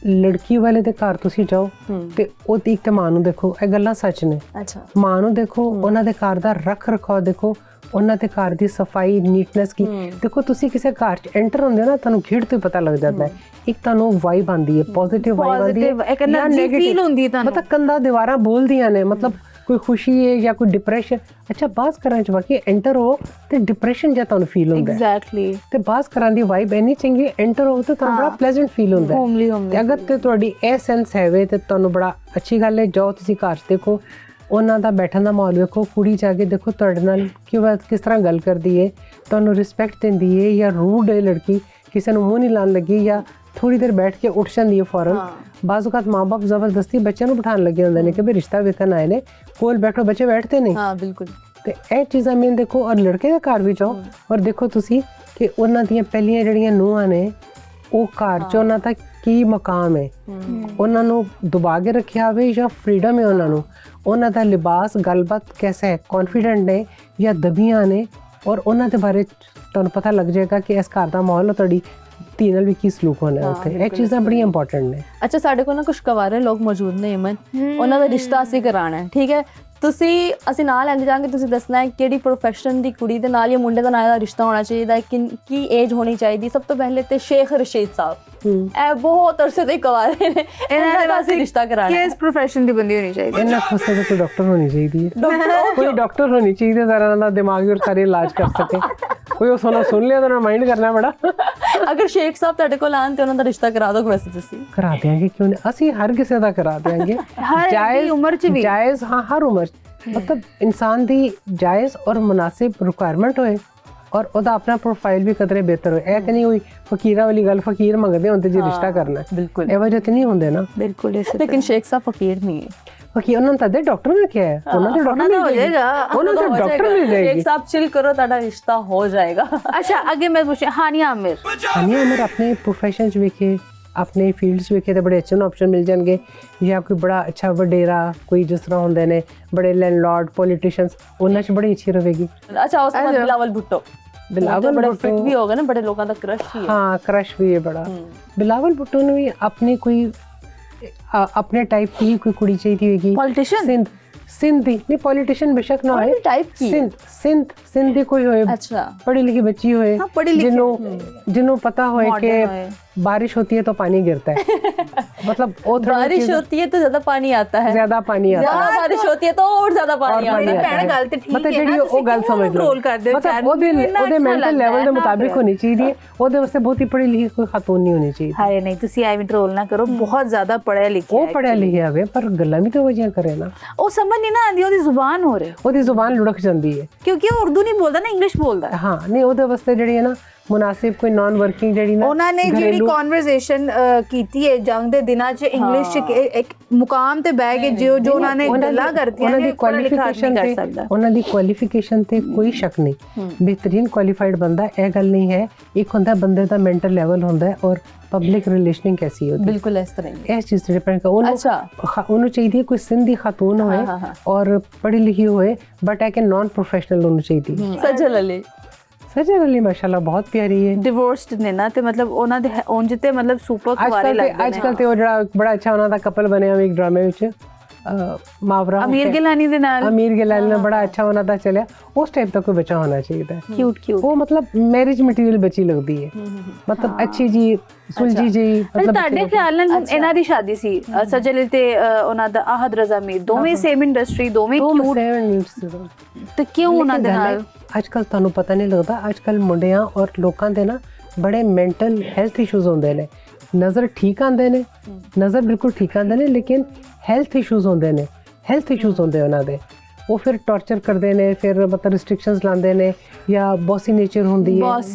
ਲੜਕੀ ਵਾਲੇ ਦੇ ਘਰ ਤੁਸੀਂ ਜਾਓ ਤੇ ਉਹਦੀ ਇੱਕ ਮਾਂ ਨੂੰ ਦੇਖੋ, ਇਹ ਗੱਲਾਂ ਸੱਚ ਨੇ। ਅੱਛਾ, ਮਾਂ ਨੂੰ ਦੇਖੋ, ਉਹਨਾਂ ਦੇ ਘਰ ਦਾ ਰੱਖ ਰਖਾਅ ਦੇਖੋ, ਉਹਨਾਂ ਦੇ ਘਰ ਦੀ ਸਫਾਈ ਨੀਟਨੈਸ ਕੀ ਦੇਖੋ। ਤੁਸੀਂ ਕਿਸੇ ਘਰ 'ਚ ਐਂਟਰ ਹੁੰਦੇ ਹੋ ਨਾ, ਤੁਹਾਨੂੰ ਖੇਡ ਤੋਂ ਪਤਾ ਲੱਗ ਜਾਂਦਾ ਹੈ। ਇੱਕ ਤੁਹਾਨੂੰ ਵਾਈਬ ਆਉਂਦੀ ਹੈ, ਪੋਜ਼ਿਟਿਵ ਵਾਈਬ ਆਉਂਦੀ ਹੈ, ਇੱਕ એનર્ਜੀ ਫੀਲ ਹੁੰਦੀ ਹੈ ਤੁਹਾਨੂੰ, ਮਤਲਬ ਕੰਧਾਂ ਦੀਵਾਰਾਂ ਬੋਲਦੀਆਂ ਨੇ, ਮਤਲਬ ਕੋਈ ਖੁਸ਼ੀ ਹੈ ਜਾਂ ਕੋਈ ਡਿਪਰੈਸ਼ਨ। ਅੱਛਾ, ਬਾਸ ਕਰਾਂ 'ਚ ਵਾਕਈ ਐਂਟਰ ਹੋ ਤੇ ਡਿਪਰੈਸ਼ਨ ਜਾਂ ਤੁਹਾਨੂੰ ਫੀਲ ਹੁੰਦਾ ਹੈ ਐਗਜ਼ੈਕਟਲੀ, ਤੇ ਬਾਸ ਕਰਾਂ ਦੀ ਵਾਈਬ ਇੰਨੀ ਚੰਗੀ, ਐਂਟਰ ਹੋ ਤੇ ਤੁਹਾਨੂੰ ਬੜਾ ਪਲੇਜ਼ੈਂਟ ਫੀਲ ਹੁੰਦਾ ਹੈ। ਤੇ ਅਗਰ ਤੇ ਤੁਹਾਡੀ ਇਹ ਸੈਂਸ ਹੈਵੇ ਤੇ ਤੁਹਾਨੂੰ ਬੜਾ ਅੱਛੀ ਗੱਲ ਹੈ। ਜਾਓ ਤੁਸੀਂ ਘਰ 'ਚ ਦੇਖੋ, ਉਹਨਾਂ ਦਾ ਬੈਠਣ ਦਾ ਮਾਹੌਲ ਵੇਖੋ, ਕੁੜੀ ਜਾ ਕੇ ਦੇਖੋ ਤੁਹਾਡੇ ਨਾਲ ਕਿਸ ਤਰ੍ਹਾਂ ਗੱਲ ਕਰਦੀ ਹੈ, ਤੁਹਾਨੂੰ ਰਿਸਪੈਕਟ ਦਿੰਦੀ ਹੈ ਜਾਂ ਰੂਡ ਹੈ ਲੜਕੀ, ਕਿਸੇ ਨੂੰ ਮੂੰਹ ਨਹੀਂ ਲਾਉਣ ਲੱਗੀ ਜਾਂ ਥੋੜੀ ਦੇਰ ਬੈਠ ਕੇ ਉੱਠ ਜਾਂਦੀ ਹੈ ਫੌਰਨ। ਬਾਜ਼ੂ ਕਾਤ ਮਾਂ-ਬਾਪ ਜ਼ਬਰਦਸਤੀ ਬੱਚਿਆਂ ਨੂੰ ਬਿਠਾਉਣ ਲੱਗੇ ਹੁੰਦੇ ਨੇ ਕਿ ਵੀ ਰਿਸ਼ਤਾ ਵੇਖਣ ਆਏ ਨੇ, ਕੋਲ ਬੈਠੋ, ਬੱਚੇ ਬੈਠਦੇ ਨਹੀਂ। ਹਾਂ ਬਿਲਕੁਲ। ਤੇ ਇਹ ਚੀਜ਼ਾਂ ਮੈਂ ਦੇਖੋ, ਔਰ ਲੜਕੇ ਦੇ ਘਰ ਵਿੱਚ ਆਓ ਔਰ ਦੇਖੋ ਤੁਸੀਂ ਕਿ ਉਹਨਾਂ ਦੀਆਂ ਪਹਿਲੀਆਂ ਜਿਹੜੀਆਂ ਨੂੰਹਾਂ ਨੇ ਉਹ ਘਰ 'ਚ ਉਹਨਾਂ ਦਾ ਕੀ ਮਕਾਮ ਹੈ, ਉਹਨਾਂ ਨੂੰ ਦਬਾ ਕੇ ਰੱਖਿਆ ਹੋਵੇ ਜਾਂ ਫਰੀडम ਹੈ ਉਹਨਾਂ ਨੂੰ, ਉਹਨਾਂ ਦਾ ਲਿਬਾਸ ਗੱਲਬਾਤ ਕੈਸਾ ਹੈ, ਕੌਨਫੀਡੈਂਟ ਨੇ ਜਾਂ ਦਬੀਆਂ ਨੇ, ਔਰ ਉਹਨਾਂ ਦੇ ਬਾਰੇ ਤੁਹਾਨੂੰ ਪਤਾ ਲੱਗ ਜਾਏਗਾ ਕਿ ਇਸ ਘਰ ਦਾ ਮਾਹੌਲ ਤੁਹਾਡੀ ਧੀ ਨਾਲ ਵੀ ਕੀ ਸਲੂਕ ਹੋਣਾ ਉੱਥੇ। ਇਹ ਚੀਜ਼ਾਂ ਬੜੀਆਂ ਇੰਪੋਰਟੈਂਟ ਨੇ। ਅੱਛਾ, ਸਾਡੇ ਕੋਲ ਨਾ ਕੁਝ ਕਵਾਰੇ ਲੋਕ ਮੌਜੂਦ ਨੇ ਇਮਨ, ਉਹਨਾਂ ਦਾ ਰਿਸ਼ਤਾ ਅਸੀਂ ਕਰਾਉਣਾ ਹੈ, ਠੀਕ ਹੈ? ਅਸੀਂ ਨਾਲ ਲੈਂਦੇ ਜਾਵਾਂਗੇ, ਤੁਸੀਂ ਦੱਸਣਾ ਹੈ ਕਿਹੜੀ ਪ੍ਰੋਫੈਸ਼ਨ ਦੀ ਕੁੜੀ ਦੇ ਨਾਲ ਜਾਂ ਮੁੰਡੇ ਦੇ ਨਾਲ ਦਾ ਰਿਸ਼ਤਾ ਹੋਣਾ ਚਾਹੀਦਾ ਹੈ, ਕੀ ਏਜ ਹੋਣੀ ਚਾਹੀਦੀ। ਸਭ ਤੋਂ ਪਹਿਲੇ ਤੇ ਸ਼ੇਖ ਰਸ਼ੀਦ ਸਾਹਿਬ, ਇਹ ਬਹੁਤ ਅਰਸੇ ਦੇ ਕਵਾਰੇ ਨੇ, ਇਹਨਾਂ ਦੇ ਵਾਸਤੇ ਰਿਸ਼ਤਾ ਕਰਾਣਾ ਹੈ। ਕਿਸ ਪ੍ਰੋਫੈਸ਼ਨ ਦੀ ਬੰਦੀ ਹੋਣੀ ਚਾਹੀਦੀ? ਇਹਨਾਂ ਵਾਸਤੇ ਤਾਂ ਕੋਈ ਡਾਕਟਰ ਹੋਣੀ ਚਾਹੀਦੀ ਹੈ, ਕੋਈ ਡਾਕਟਰ ਹੋਣੀ ਚਾਹੀਦੀ ਹੈ ਜ਼ਰਾ ਦਾ ਦਿਮਾਗੀ ਔਰ ਸਾਰੇ ਇਲਾਜ ਕਰ ਸਕੇ। ਕੋਈ ਉਹ ਸੁਣ ਲਿਆ ਤਾਂ ਮਾਈਂਡ ਕਰਨਾ ਬੜਾ। ਅਗਰ ਸ਼ੇਖ ਸਾਹਿਬ ਤੁਹਾਡੇ ਕੋਲ ਆਣ ਤੇ ਉਹਨਾਂ ਦਾ ਰਿਸ਼ਤਾ ਕਰਾ ਦੋ, ਵੈਸੇ ਤੁਸੀਂ ਕਰਾ ਦਿਆਂਗੇ, ਕਿਉਂ ਨਹੀਂ, ਅਸੀਂ ਹਰ ਕਿਸੇ ਦਾ ਕਰਾ ਦਿਆਂਗੇ। ਜਾਇਜ਼ ਉਮਰ 'ਚ ਵੀ, ਜਾਇਜ਼, ਹਾਂ ਹਰ ਉਮਰ, ਮਤਲਬ ਇਨਸਾਨ ਦੀ ਜਾਇਜ਼ ਔਰ ਮੁਨਾਸਿਬ ਰਿਕੁਆਇਰਮੈਂਟ ਹੋਏ ਔਰ ਉਹਦਾ ਆਪਣਾ ਪ੍ਰੋਫਾਈਲ ਵੀ ਕਦਰੇ ਬਿਹਤਰ ਹੋਏ। ਇਹ ਤਾਂ ਨਹੀਂ ਹੋਈ ਫਕੀਰਾਂ ਵਾਲੀ ਗੱਲ, ਫਕੀਰ ਮੰਗਦੇ ਹੁੰਦੇ ਜੇ ਰਿਸ਼ਤਾ ਕਰਨਾ ਹੈ, ਬਿਲਕੁਲ ਇਹ ਵਜ੍ਹਾ ਤੇ ਨਹੀਂ ਹੁੰਦੇ ਨਾ। ਬਿਲਕੁਲ। ਲੇਕਿਨ ਸ਼ੇਖ ਸਾਹਿਬ ਫਕੀਰ ਨਹੀਂ ਹੈ, ਫਕੀਰ ਉਹਨਾਂ ਦਾ ਡਾਕਟਰ ਨੇ ਕਿਹਾ ਹੈ, ਉਹਨਾਂ ਦਾ ਡਾਕਟਰ ਹੋ ਜਾਏਗਾ, ਉਹਨਾਂ ਦਾ ਡਾਕਟਰ ਮਿਲ ਜਾਏਗੀ। ਸ਼ੇਖ ਸਾਹਿਬ ਚਿਲ ਕਰੋ, ਤੁਹਾਡਾ ਰਿਸ਼ਤਾ ਹੋ ਜਾਏਗਾ। ਅੱਛਾ, ਅੱਗੇ ਮੈਂ ਪੁੱਛਿਆ ਹਾਨੀਆ ਆਮਿਰ। ਹਾਨੀਆ ਆਮਿਰ ਆਪਣੇ ਪ੍ਰੋਫੈਸ਼ਨ 'ਚ ਵੇਖੇ, ਆਪਣੇ ਫੀਲਡਸ ਵੇਖੇ ਤਾਂ ਬੜੇ ਅੱਛੇ ਆਪਸ਼ਨ ਮਿਲ ਜਾਣਗੇ। ਜਾਂ ਕੋਈ ਬੜਾ ਅੱਛਾ ਵਡੇਰਾ, ਕੋਈ ਜਿਸ ਤਰ੍ਹਾਂ ਹੁੰਦੇ ਨੇ ਬੜੇ ਲੈਂਡਲॉर्ड ਪੋਲੀਟੀਸ਼ੀਅਨਸ, ਉਹਨਾਂ 'ਚ ਬੜੀ ਅੱਛੀ ਰਹੇਗੀ। ਅੱਛਾ, ਉਸ ਤੋਂ ਬਾਅਦ ਬਿਲਾਵਲ ਭੁੱਟੋ। ਬਿਲਾਵਲ ਬੜਾ ਭੁੱਟੋ ਫਿਟ ਵੀ ਹੋਗਾ ਨਾ, ਬੜੇ ਲੋਕਾਂ ਦਾ ਕ੍ਰਸ਼ ਹੀ ਹੈ। ਹਾਂ, ਕ੍ਰਸ਼ ਵੀ ਹੈ ਬੜਾ। ਬਿਲਾਵਲ ਭੁੱਟੋ ਨੂੰ ਵੀ ਆਪਣੀ ਕੋਈ अपने टाइप की ही कोई कुड़ी चाहिए होगी। पॉलिटिशियन सिंधी नहीं, पॉलिटिशियन बेशक ना होए, टाइप की सिंधी कोई होए, अच्छा पढ़ी लिखी बच्ची होए, हाँ, पढ़ी लिखी जिन्हों पता होए कि बारिश होती है तो पानी गिरता है मतलब बारिश होती है तो ज्यादा पानी आता है, ज्यादा पानी आता है, बारिश होती है तो और ज्यादा पानी आता है। ਭੈਣ ਗੱਲ ਤੇ ਠੀਕ मतलब ਹੈ ਜਿਹੜੀ ਉਹ ਗੱਲ ਸਮਝ ਲਓ, मतलब ਉਹਦੇ ਮੈਂਟਲ ਲੈਵਲ ਦੇ ਮੁਤਾਬਿਕ ਹੋਣੀ ਚਾਹੀਦੀ ਹੈ, ਉਹਦੇ ਵਾਸਤੇ ਬਹੁਤੀ ਪੜ੍ਹੀ ਲਿਖੀ ਕੋਈ ਖਾਤੂਨ ਨਹੀਂ ਹੋਣੀ ਚਾਹੀਦੀ। ਹਾਏ ਨਹੀਂ, ਤੁਸੀਂ ਐਵੇਂ ਟ੍ਰੋਲ ਨਾ ਕਰੋ, ਬਹੁਤ ਜ਼ਿਆਦਾ ਪੜ੍ਹਿਆ ਲਿਖਿਆ ਉਹ ਪੜ੍ਹਿਆ ਲਿਖਿਆ ਹੋਵੇ ਪਰ ਗੱਲਾਂ ਵੀ ਤਾਂ ਉਹ ਜਿਹੀਆਂ ਕਰੇ ਨਾ, ਉਹ ਸਮਝ ਨਹੀਂ ਨਾ ਆਉਂਦੀ, ਉਹਦੀ ਜ਼ੁਬਾਨ ਹੋ ਰਹੀ, ਉਹਦੀ ਜ਼ੁਬਾਨ ਲੁੜਕ ਜਾਂਦੀ ਹੈ ਕਿਉਂਕਿ ਉਹ ਉਰਦੂ ਨਹੀਂ ਬੋਲਦਾ ਨਾ, ਇੰਗਲਿਸ਼ ਬੋਲਦਾ ਹੈ। ਹਾਂ ਨਹੀਂ, ਉਹਦੇ ਵਾਸਤੇ ਜਿਹੜੀ ਹੈ ਨਾ ਮੁਨਾਸਿਬ ਕੋਈ ਨਾਨ ਵਰਕਿੰਗ ਜਿਹੜੀ ਨਾ, ਉਹਨਾਂ ਨੇ ਜਿਹੜੀ ਕਨਵਰਸੇਸ਼ਨ ਕੀਤੀ ਹੈ ਜੰਗ ਦੇ ਦਿਨਾਂ 'ਚ ਇੰਗਲਿਸ਼ 'ਚ ਇੱਕ ਮੁਕਾਮ ਤੇ ਬਹਿ ਕੇ ਜੋ ਉਹਨਾਂ ਨੇ ਗੱਲਾਂ ਕਰਤੀਆਂ ਨੇ, ਉਹਨਾਂ ਦੀ ਕੁਆਲੀਫਿਕੇਸ਼ਨ ਤੇ ਕੋਈ ਸ਼ੱਕ ਨਹੀਂ, ਬਿਹਤਰੀਨ ਕੁਆਲੀਫਾਈਡ ਬੰਦਾ, ਇਹ ਗੱਲ ਨਹੀਂ ਹੈ। ਇੱਕ ਹੁੰਦਾ ਬੰਦੇ ਦਾ ਮੈਂਟਲ ਲੈਵਲ ਹੁੰਦਾ ਹੈ ਔਰ ਪਬਲਿਕ ਰਿਲੇਸ਼ਨਿੰਗ ਕੈਸੀ ਹੋती है, बिल्कुल इस तरह इस चीज से डिपेंड कर। अच्छा उन्हें चाहिए कोई सिंधी खातून होए और पढ़ी लिखी होए, बट है कि नॉन प्रोफेशनल होनी चाहिए। सजल अली, सजल अली माशाल्लाह बहुत प्यारी है, डिवोर्स्ड ने ना, ते मतलब ਉਹਨਾਂ ਦੇ ਉਂਝ ਤੇ मतलब ਸੁਪਰ ਕੁਵਾਰੇ ਲੱਗਦੇ ਨੇ। ਅੱਜਕੱਲ ਤੇ ਉਹ ਜਿਹੜਾ ਬੜਾ ਅੱਛਾ ਉਹਨਾਂ ਦਾ ਕਪਲ ਬਣਿਆ ਇੱਕ ਡਰਾਮੇ ਵਿੱਚ, ਮਾਵਰਾ ਅਮੀਰ ਗਿਲਾਨੀ ਦੇ ਨਾਲ, ਅਮੀਰ ਗਿਲਾਨੀ ਨਾਲ ਬੜਾ ਅੱਛਾ ਉਹਨਾਂ ਦਾ ਚੱਲਿਆ। ਉਸ ਟਾਈਪ ਦਾ ਕੋਈ ਬੱਚਾ ਹੋਣਾ ਚਾਹੀਦਾ, क्यूट क्यूट, ਉਹ मतलब ਮੈਰਿਜ ਮਟੀਰੀਅਲ ਬੱਚੀ ਲੱਗਦੀ ਹੈ, मतलब अच्छी जी ਸੁਲਝੀ ਜੀ। मतलब ਤੁਹਾਡੇ ਖਿਆਲ ਨਾਲ ਇਹਨਾਂ ਦੀ ਸ਼ਾਦੀ ਸੀ ਸਜਲ ਤੇ ਉਹਨਾਂ ਦਾ ਆਹਦ ਰਜ਼ਾ ਮੀਰ, ਦੋਵੇਂ ਸੇਮ ਇੰਡਸਟਰੀ, ਦੋਵੇਂ ਕਿਊਟ, ਤੇ ਕਿਉਂ ਉਹਨਾਂ ਦੇ ਨਾਲ ਅੱਜਕੱਲ ਤੁਹਾਨੂੰ ਪਤਾ ਨਹੀਂ ਲੱਗਦਾ, ਅੱਜਕੱਲ ਮੁੰਡਿਆਂ ਔਰ ਲੋਕਾਂ ਦੇ ਨਾ ਬੜੇ ਮੈਂਟਲ ਹੈਲਥ ਇਸ਼ੂਜ਼ ਹੁੰਦੇ ਨੇ। ਨਜ਼ਰ ਠੀਕ ਆਉਂਦੇ ਨੇ, ਨਜ਼ਰ ਬਿਲਕੁਲ ਠੀਕ ਆਉਂਦੇ ਨੇ, ਲੇਕਿਨ ਹੈਲਥ ਇਸ਼ੂਜ਼ ਹੁੰਦੇ ਨੇ, ਹੈਲਥ ਇਸ਼ੂਜ਼ ਹੁੰਦੇ ਉਹਨਾਂ ਦੇ। ਉਹ ਫਿਰ ਟਾਰਚਰ ਕਰਦੇ ਨੇ, ਫਿਰ ਮਤਲਬ ਰਿਸਟ੍ਰਿਕਸ਼ਨਸ ਲਾਉਂਦੇ ਨੇ, ਜਾਂ ਬੌਸੀ ਨੇਚਰ ਹੁੰਦੀ ਹੈ,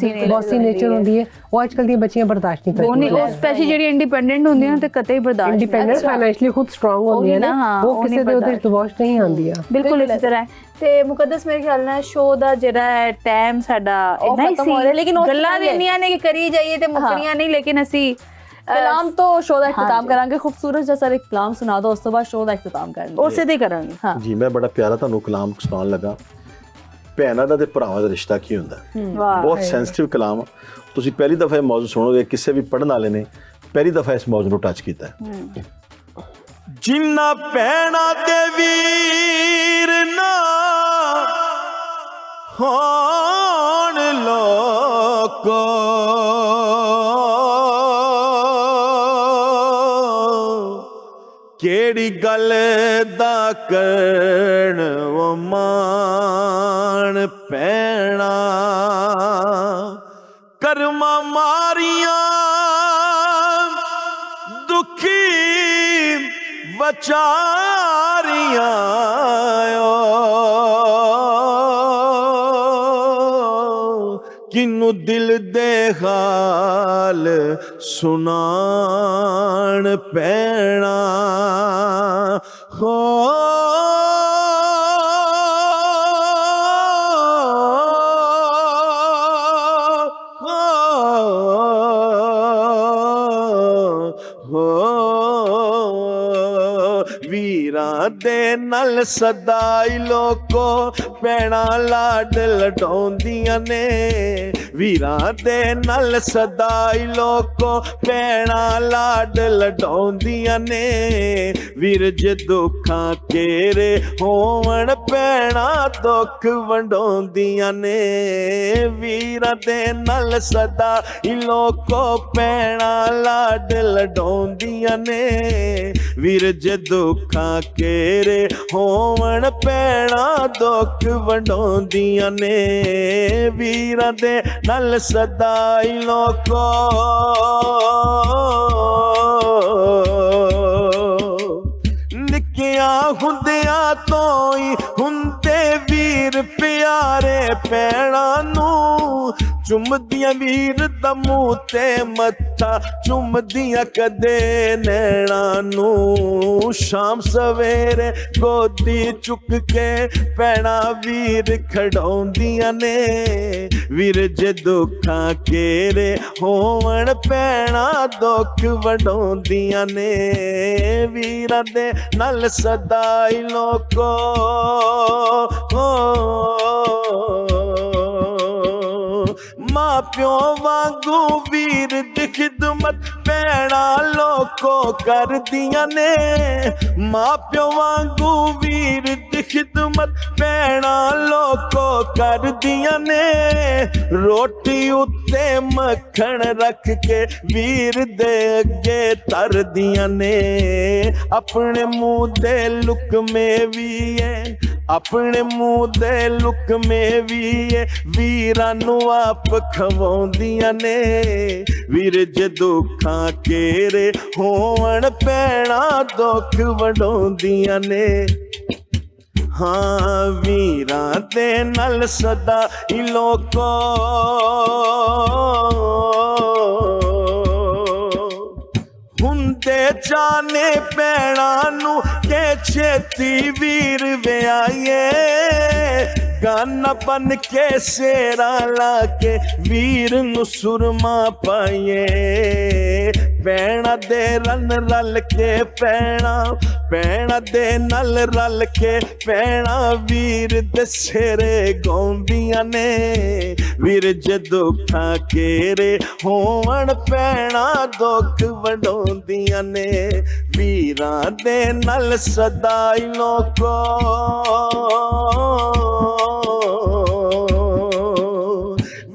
ਬੌਸੀ ਨੇਚਰ ਹੁੰਦੀ ਹੈ, ਉਹ ਅੱਜਕੱਲ ਦੀਆਂ ਬੱਚੀਆਂ ਬਰਦਾਸ਼ਤ ਨਹੀਂ ਕਰਦੀਆਂ। ਉਹ ਸਪੈਸ਼ਲੀ ਜਿਹੜੀ ਇੰਡੀਪੈਂਡੈਂਟ ਹੁੰਦੀਆਂ ਤੇ ਕਦੇ ਹੀ ਬਰਦਾਸ਼ਤ, ਇੰਡੀਪੈਂਡੈਂਟ ਫਾਈਨੈਂਸ਼ੀਅਲੀ ਖੁਦ ਸਟਰੋਂਗ ਹੁੰਦੀਆਂ ਨੇ, ਉਹ ਕਿਸੇ ਦੇ ਉਹਦੇ ਦਬਾਅ ਨਹੀਂ ਆਉਂਦੀਆਂ। ਬਿਲਕੁਲ ਇਸੇ ਤਰ੍ਹਾਂ। ਤੇ ਮੁਕੱਦਸ ਮੇਰੇ ਖਿਆਲ ਨਾਲ ਸ਼ੋਅ ਦਾ ਜਿਹੜਾ ਟਾਈਮ ਸਾਡਾ ਇੰਨਾ ਹੀ ਸੀ, ਲੇਕਿਨ ਗੱਲਾਂ ਦੇਣੀਆਂ ਨੇ ਕਿ ਕਰੀ ਜਾਈਏ ਤੇ ਮੁੱਕਣੀਆਂ ਨਹੀਂ, ਲੇਕਿਨ ਅਸੀਂ कलाम तो शो का इख्तिताम करांगे, खूबसूरत जैसा एक कलाम सुना दो, उस तो बाद शो का इख्तिताम करेंगे, ਉਸੇ ਤੇ ਕਰਾਂਗੇ। हाँ ਜੀ ਮੈਂ ਬੜਾ ਪਿਆਰਾ ਤੁਹਾਨੂੰ ਕਲਾਮ ਸੁਣਾਉਣ ਲੱਗਾ, ਭੈਣਾਂ ਦਾ ਤੇ ਭਰਾਵਾਂ ਦਾ ਰਿਸ਼ਤਾ ਕੀ ਹੁੰਦਾ। ਬਹੁਤ ਸੈਂਸਿਟਿਵ ਕਲਾਮ, ਤੁਸੀਂ ਪਹਿਲੀ ਦਫਾ ਇਹ ਮੌਜੂ ਸੁਣੋਗੇ, ਕਿਸੇ ਵੀ ਪੜ੍ਹਨ ਵਾਲੇ ਨੇ ਪਹਿਲੀ ਦਫਾ ਇਸ ਮੌਜੂ ਨੂੰ ਟੱਚ ਕੀਤਾ ਹੈ। ਜਿੰਨਾ ਭੈਣਾਂ ਦੇ ਵੀਰ ਨਾ ਹੋਣ ਲੋਕੋ, ਕਿਹੜੀ ਗੱਲ ਦਾ ਕਰਨ ਉਹ ਮਾਣ ਪੈਣਾ, ਕਰਮਾਂ ਮਾਰੀਆਂ ਦੁਖੀ ਵਚਾਰੀਆਂ किन्नू दिल दे हाल सुनान पैना हो ਵੀਰਾਂ ਦੇ ਨਾਲ ਸਦਾਈ ਲੋਕੋ ਪੈਣਾ ਲਾਡ ਲਡਾਉਂਦੀਆਂ ਨੇ ਵੀਰਾਂ ਦੇ ਨਾਲ ਸਦਾਈ ਲੋਕੋ ਪੈਣਾ ਲਾਡ ਲਡਾਉਂਦੀਆਂ ਨੇ ਵੀਰ ਜੇ ਦੁੱਖਾਂ ਕੇਰੇ ਹੋਵਣ ਪੈਣਾ ਦੁੱਖ ਵੰਡਾਉਂਦੀਆਂ ਨੇ ਵੀਰਾਂ ਦੇ ਨਾਲ ਸਦਾਈ ਲੋਕੋ ਪੈਣਾ ਲਾਡ ਲਡਾਉਂਦੀਆਂ ਨੇ ਵੀਰ ਜੇ ਦੁੱਖਾਂ ਕੇਰੇ ਹੋਵਣ ਪੈਣਾ ਦੁੱਖ ਵੰਡਾਉਂਦੀਆਂ ਨੇ ਵੀਰਾਂ ਦੇ ਨਾਲ ਸਦਾਈ ਲੋਕੋ ਨਿੱਕਿਆਂ ਹੁੰਦਿਆਂ ਤੋਂ ਹੀ ਹੁੰਦੇ ਵੀਰ ਪਿਆਰੇ ਪੈਣਾ ਨੂੰ ਚੁੰਮਦੀਆਂ ਵੀਰ ਦਾ ਮੂੰਹ ਤੇ ਮੱਥਾ ਚੁੰਮਦੀਆਂ ਕਦੇ ਨੈਣਾ ਨੂੰ ਸ਼ਾਮ ਸਵੇਰੇ ਗੋਦੀ ਚੁੱਕ ਕੇ ਪੈਣਾ ਵੀਰ ਖੜਾਉਂਦੀਆਂ ਨੇ ਵੀਰ ਜੇ ਦੁੱਖਾਂ ਕੇਰੇ ਹੋਵਣ ਪੈਣਾ ਦੁੱਖ ਵੰਡਾਉਂਦੀਆਂ ਨੇ ਵੀਰਾਂ ਦੇ ਨਾਲ ਸਦਾਈ ਲੋਕੋ ਮਾਂ ਪਿਓ ਵਾਂਗੂ ਵੀਰ ਦੀ ਖਿਦਮਤ ਭੈਣਾਂ ਲੋਕੋ ਕਰਦੀਆਂ ਨੇ ਮਾਂ ਪਿਓ ਵਾਂਗੂ ਵੀਰ ਦੀ ਖਿਦਮਤ ਭੈਣਾਂ ਲੋਕੋ ਕਰਦੀਆਂ ਨੇ ਰੋਟੀ ਉੱਤੇ ਮੱਖਣ ਰੱਖ ਕੇ ਵੀਰ ਦੇ ਅੱਗੇ ਧਰਦੀਆਂ ਨੇ ਆਪਣੇ ਮੂੰਹ ਦੇ ਲੁਕਮੇ ਵੀ ਏ ਆਪਣੇ ਮੂੰਹ ਦੇ ਲੁਕਮੇ ਵੀ ਏ ਵੀਰਾਂ ਨੂੰ ਆਪ ਖਵਾਉਂਦੀਆਂ ਨੇ ਵੀਰ ਜੇ ਦੁੱਖਾਂ ਕੇਰੇ ਹੋਵਣ ਪੈਣਾ ਦੁੱਖ ਵੰਡਾਉਂਦੀਆਂ ਨੇ ਹਾਂ ਵੀਰਾਂ ਦੇ ਨਾਲ ਸਦਾ ਹੀ ਲੋਕੋ ਹੁੰਦੇ ਜਾਣੇ ਪੈਣਾ ਨੂੰ ਕਿ ਛੇਤੀ ਵੀਰ ਵਿਆਹੀਏ ਗਾਨਾ ਬਨ ਕੇ ਸੇਰਾ ਲਾ ਕੇ ਵੀਰ ਨੂੰ ਸੁਰਮਾ ਪਾਈਏ ਪੈਣਾ ਦੇ ਰਨ ਰਲ ਕੇ ਪੈਣਾ ਦੇ ਨਾਲ ਰਲ ਕੇ ਪੈਣਾ ਵੀਰ ਦੇ ਸਿਰੇ ਗਾਉਂਦੀਆਂ ਨੇ ਵੀਰ ਜੇ ਦੁੱਖਾਂ ਕੇਰੇ ਹੋਵਣ ਪੈਣਾ ਦੁੱਖ ਵੰਡਾਉਂਦੀਆਂ ਨੇ ਵੀਰਾਂ ਦੇ ਨਾਲ ਸਦਾਈ ਲੋਕੋ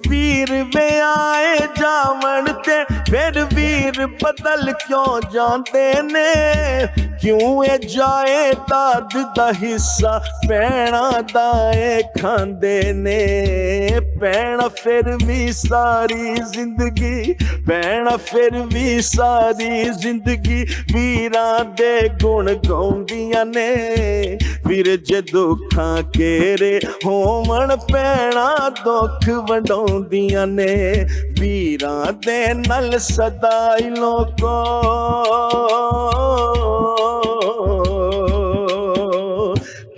ਵੀਰ ਵਿਆਏ ਜਾਵਣ ਤੇ ਫਿਰ ਵੀਰ ਬਦਲ ਕਿਉਂ ਜਾਂਦੇ ਨੇ ਕਿਉਂ ਇਹ ਜਾਇਦਾਦ ਦਾ ਹਿੱਸਾ ਭੈਣਾਂ ਦਾ ਇਹ ਖਾਂਦੇ ਨੇ ਭੈਣਾਂ ਫਿਰ ਵੀ ਸਾਰੀ ਜ਼ਿੰਦਗੀ ਭੈਣਾਂ ਫਿਰ ਵੀ ਸਾਰੀ ਜ਼ਿੰਦਗੀ ਵੀਰਾਂ ਦੇ ਗੁਣ ਗਾਉਂਦੀਆਂ ਨੇ ਵੀਰ ਜੇ ਦੁੱਖਾਂ ਕੇਰੇ ਹੋਵਣ ਪੈਣਾ ਦੁੱਖ ਵੰਡਾਉਂਦੀਆਂ ਨੇ ਵੀਰਾਂ ਦੇ ਨਾਲ ਸਦਾਈ ਲੋਕੋ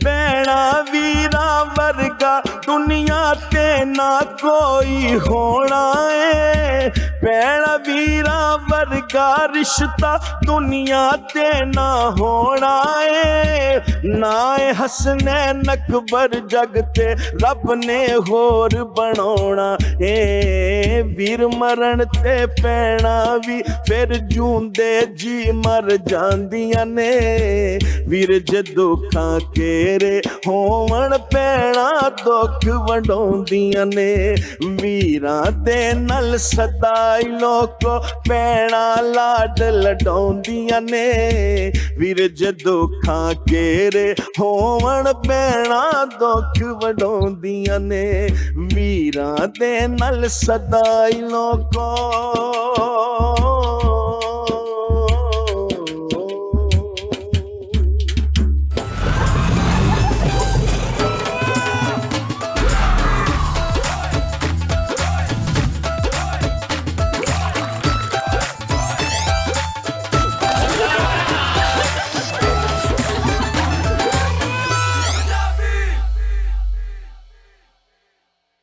ਭੈਣਾ ਵੀਰਾਂ ਵਰਗਾ ਦੁਨੀਆ ਤੇ ਨਾ ਕੋਈ ਹੋਣਾ ਏ ਭੈਣਾ ਵੀਰਾਂ ਵਰਗਾ ਰਿਸ਼ਤਾ ਦੁਨੀਆ ਤੇ ਨਾ ਹੋਣਾ ਏ ਨਾ ਏ ਹਸਨੈਨ ਅਕਬਰ ਜਗ ਤੇ ਰੱਬ ਨੇ ਹੋਰ ਬਣਾਉਣਾ ਏ ਵੀਰ ਮਰਨ ਤੇ ਭੈਣਾ ਵੀ ਫਿਰ ਜੂੰਦੇ ਜੀ ਮਰ ਜਾਂਦੀਆਂ ਨੇ ਵੀਰ ਜੇ ਦੁੱਖਾਂ ਕੇਰੇ ਹੋਵਣ ਪੈਣਾ ਦੁੱਖ ਵੰਡਾਉਂਦੀਆਂ ਨੇ ਵੀਰਾਂ ਦੇ ਨਾਲ ਸਦਾਈ ਲੋਕੋ ਪੈਣਾ ਲਾਡ ਲਡਾਉਂਦੀਆਂ ਨੇ ਵੀਰ ਜੇ ਦੁੱਖਾਂ ਕੇਰੇ ਹੋਵਣ ਪੈਣਾ ਦੁੱਖ ਵੰਡਾਉਂਦੀਆਂ ਨੇ ਵੀਰਾਂ ਦੇ ਨਾਲ ਸਦਾਈ ਲੋਕੋ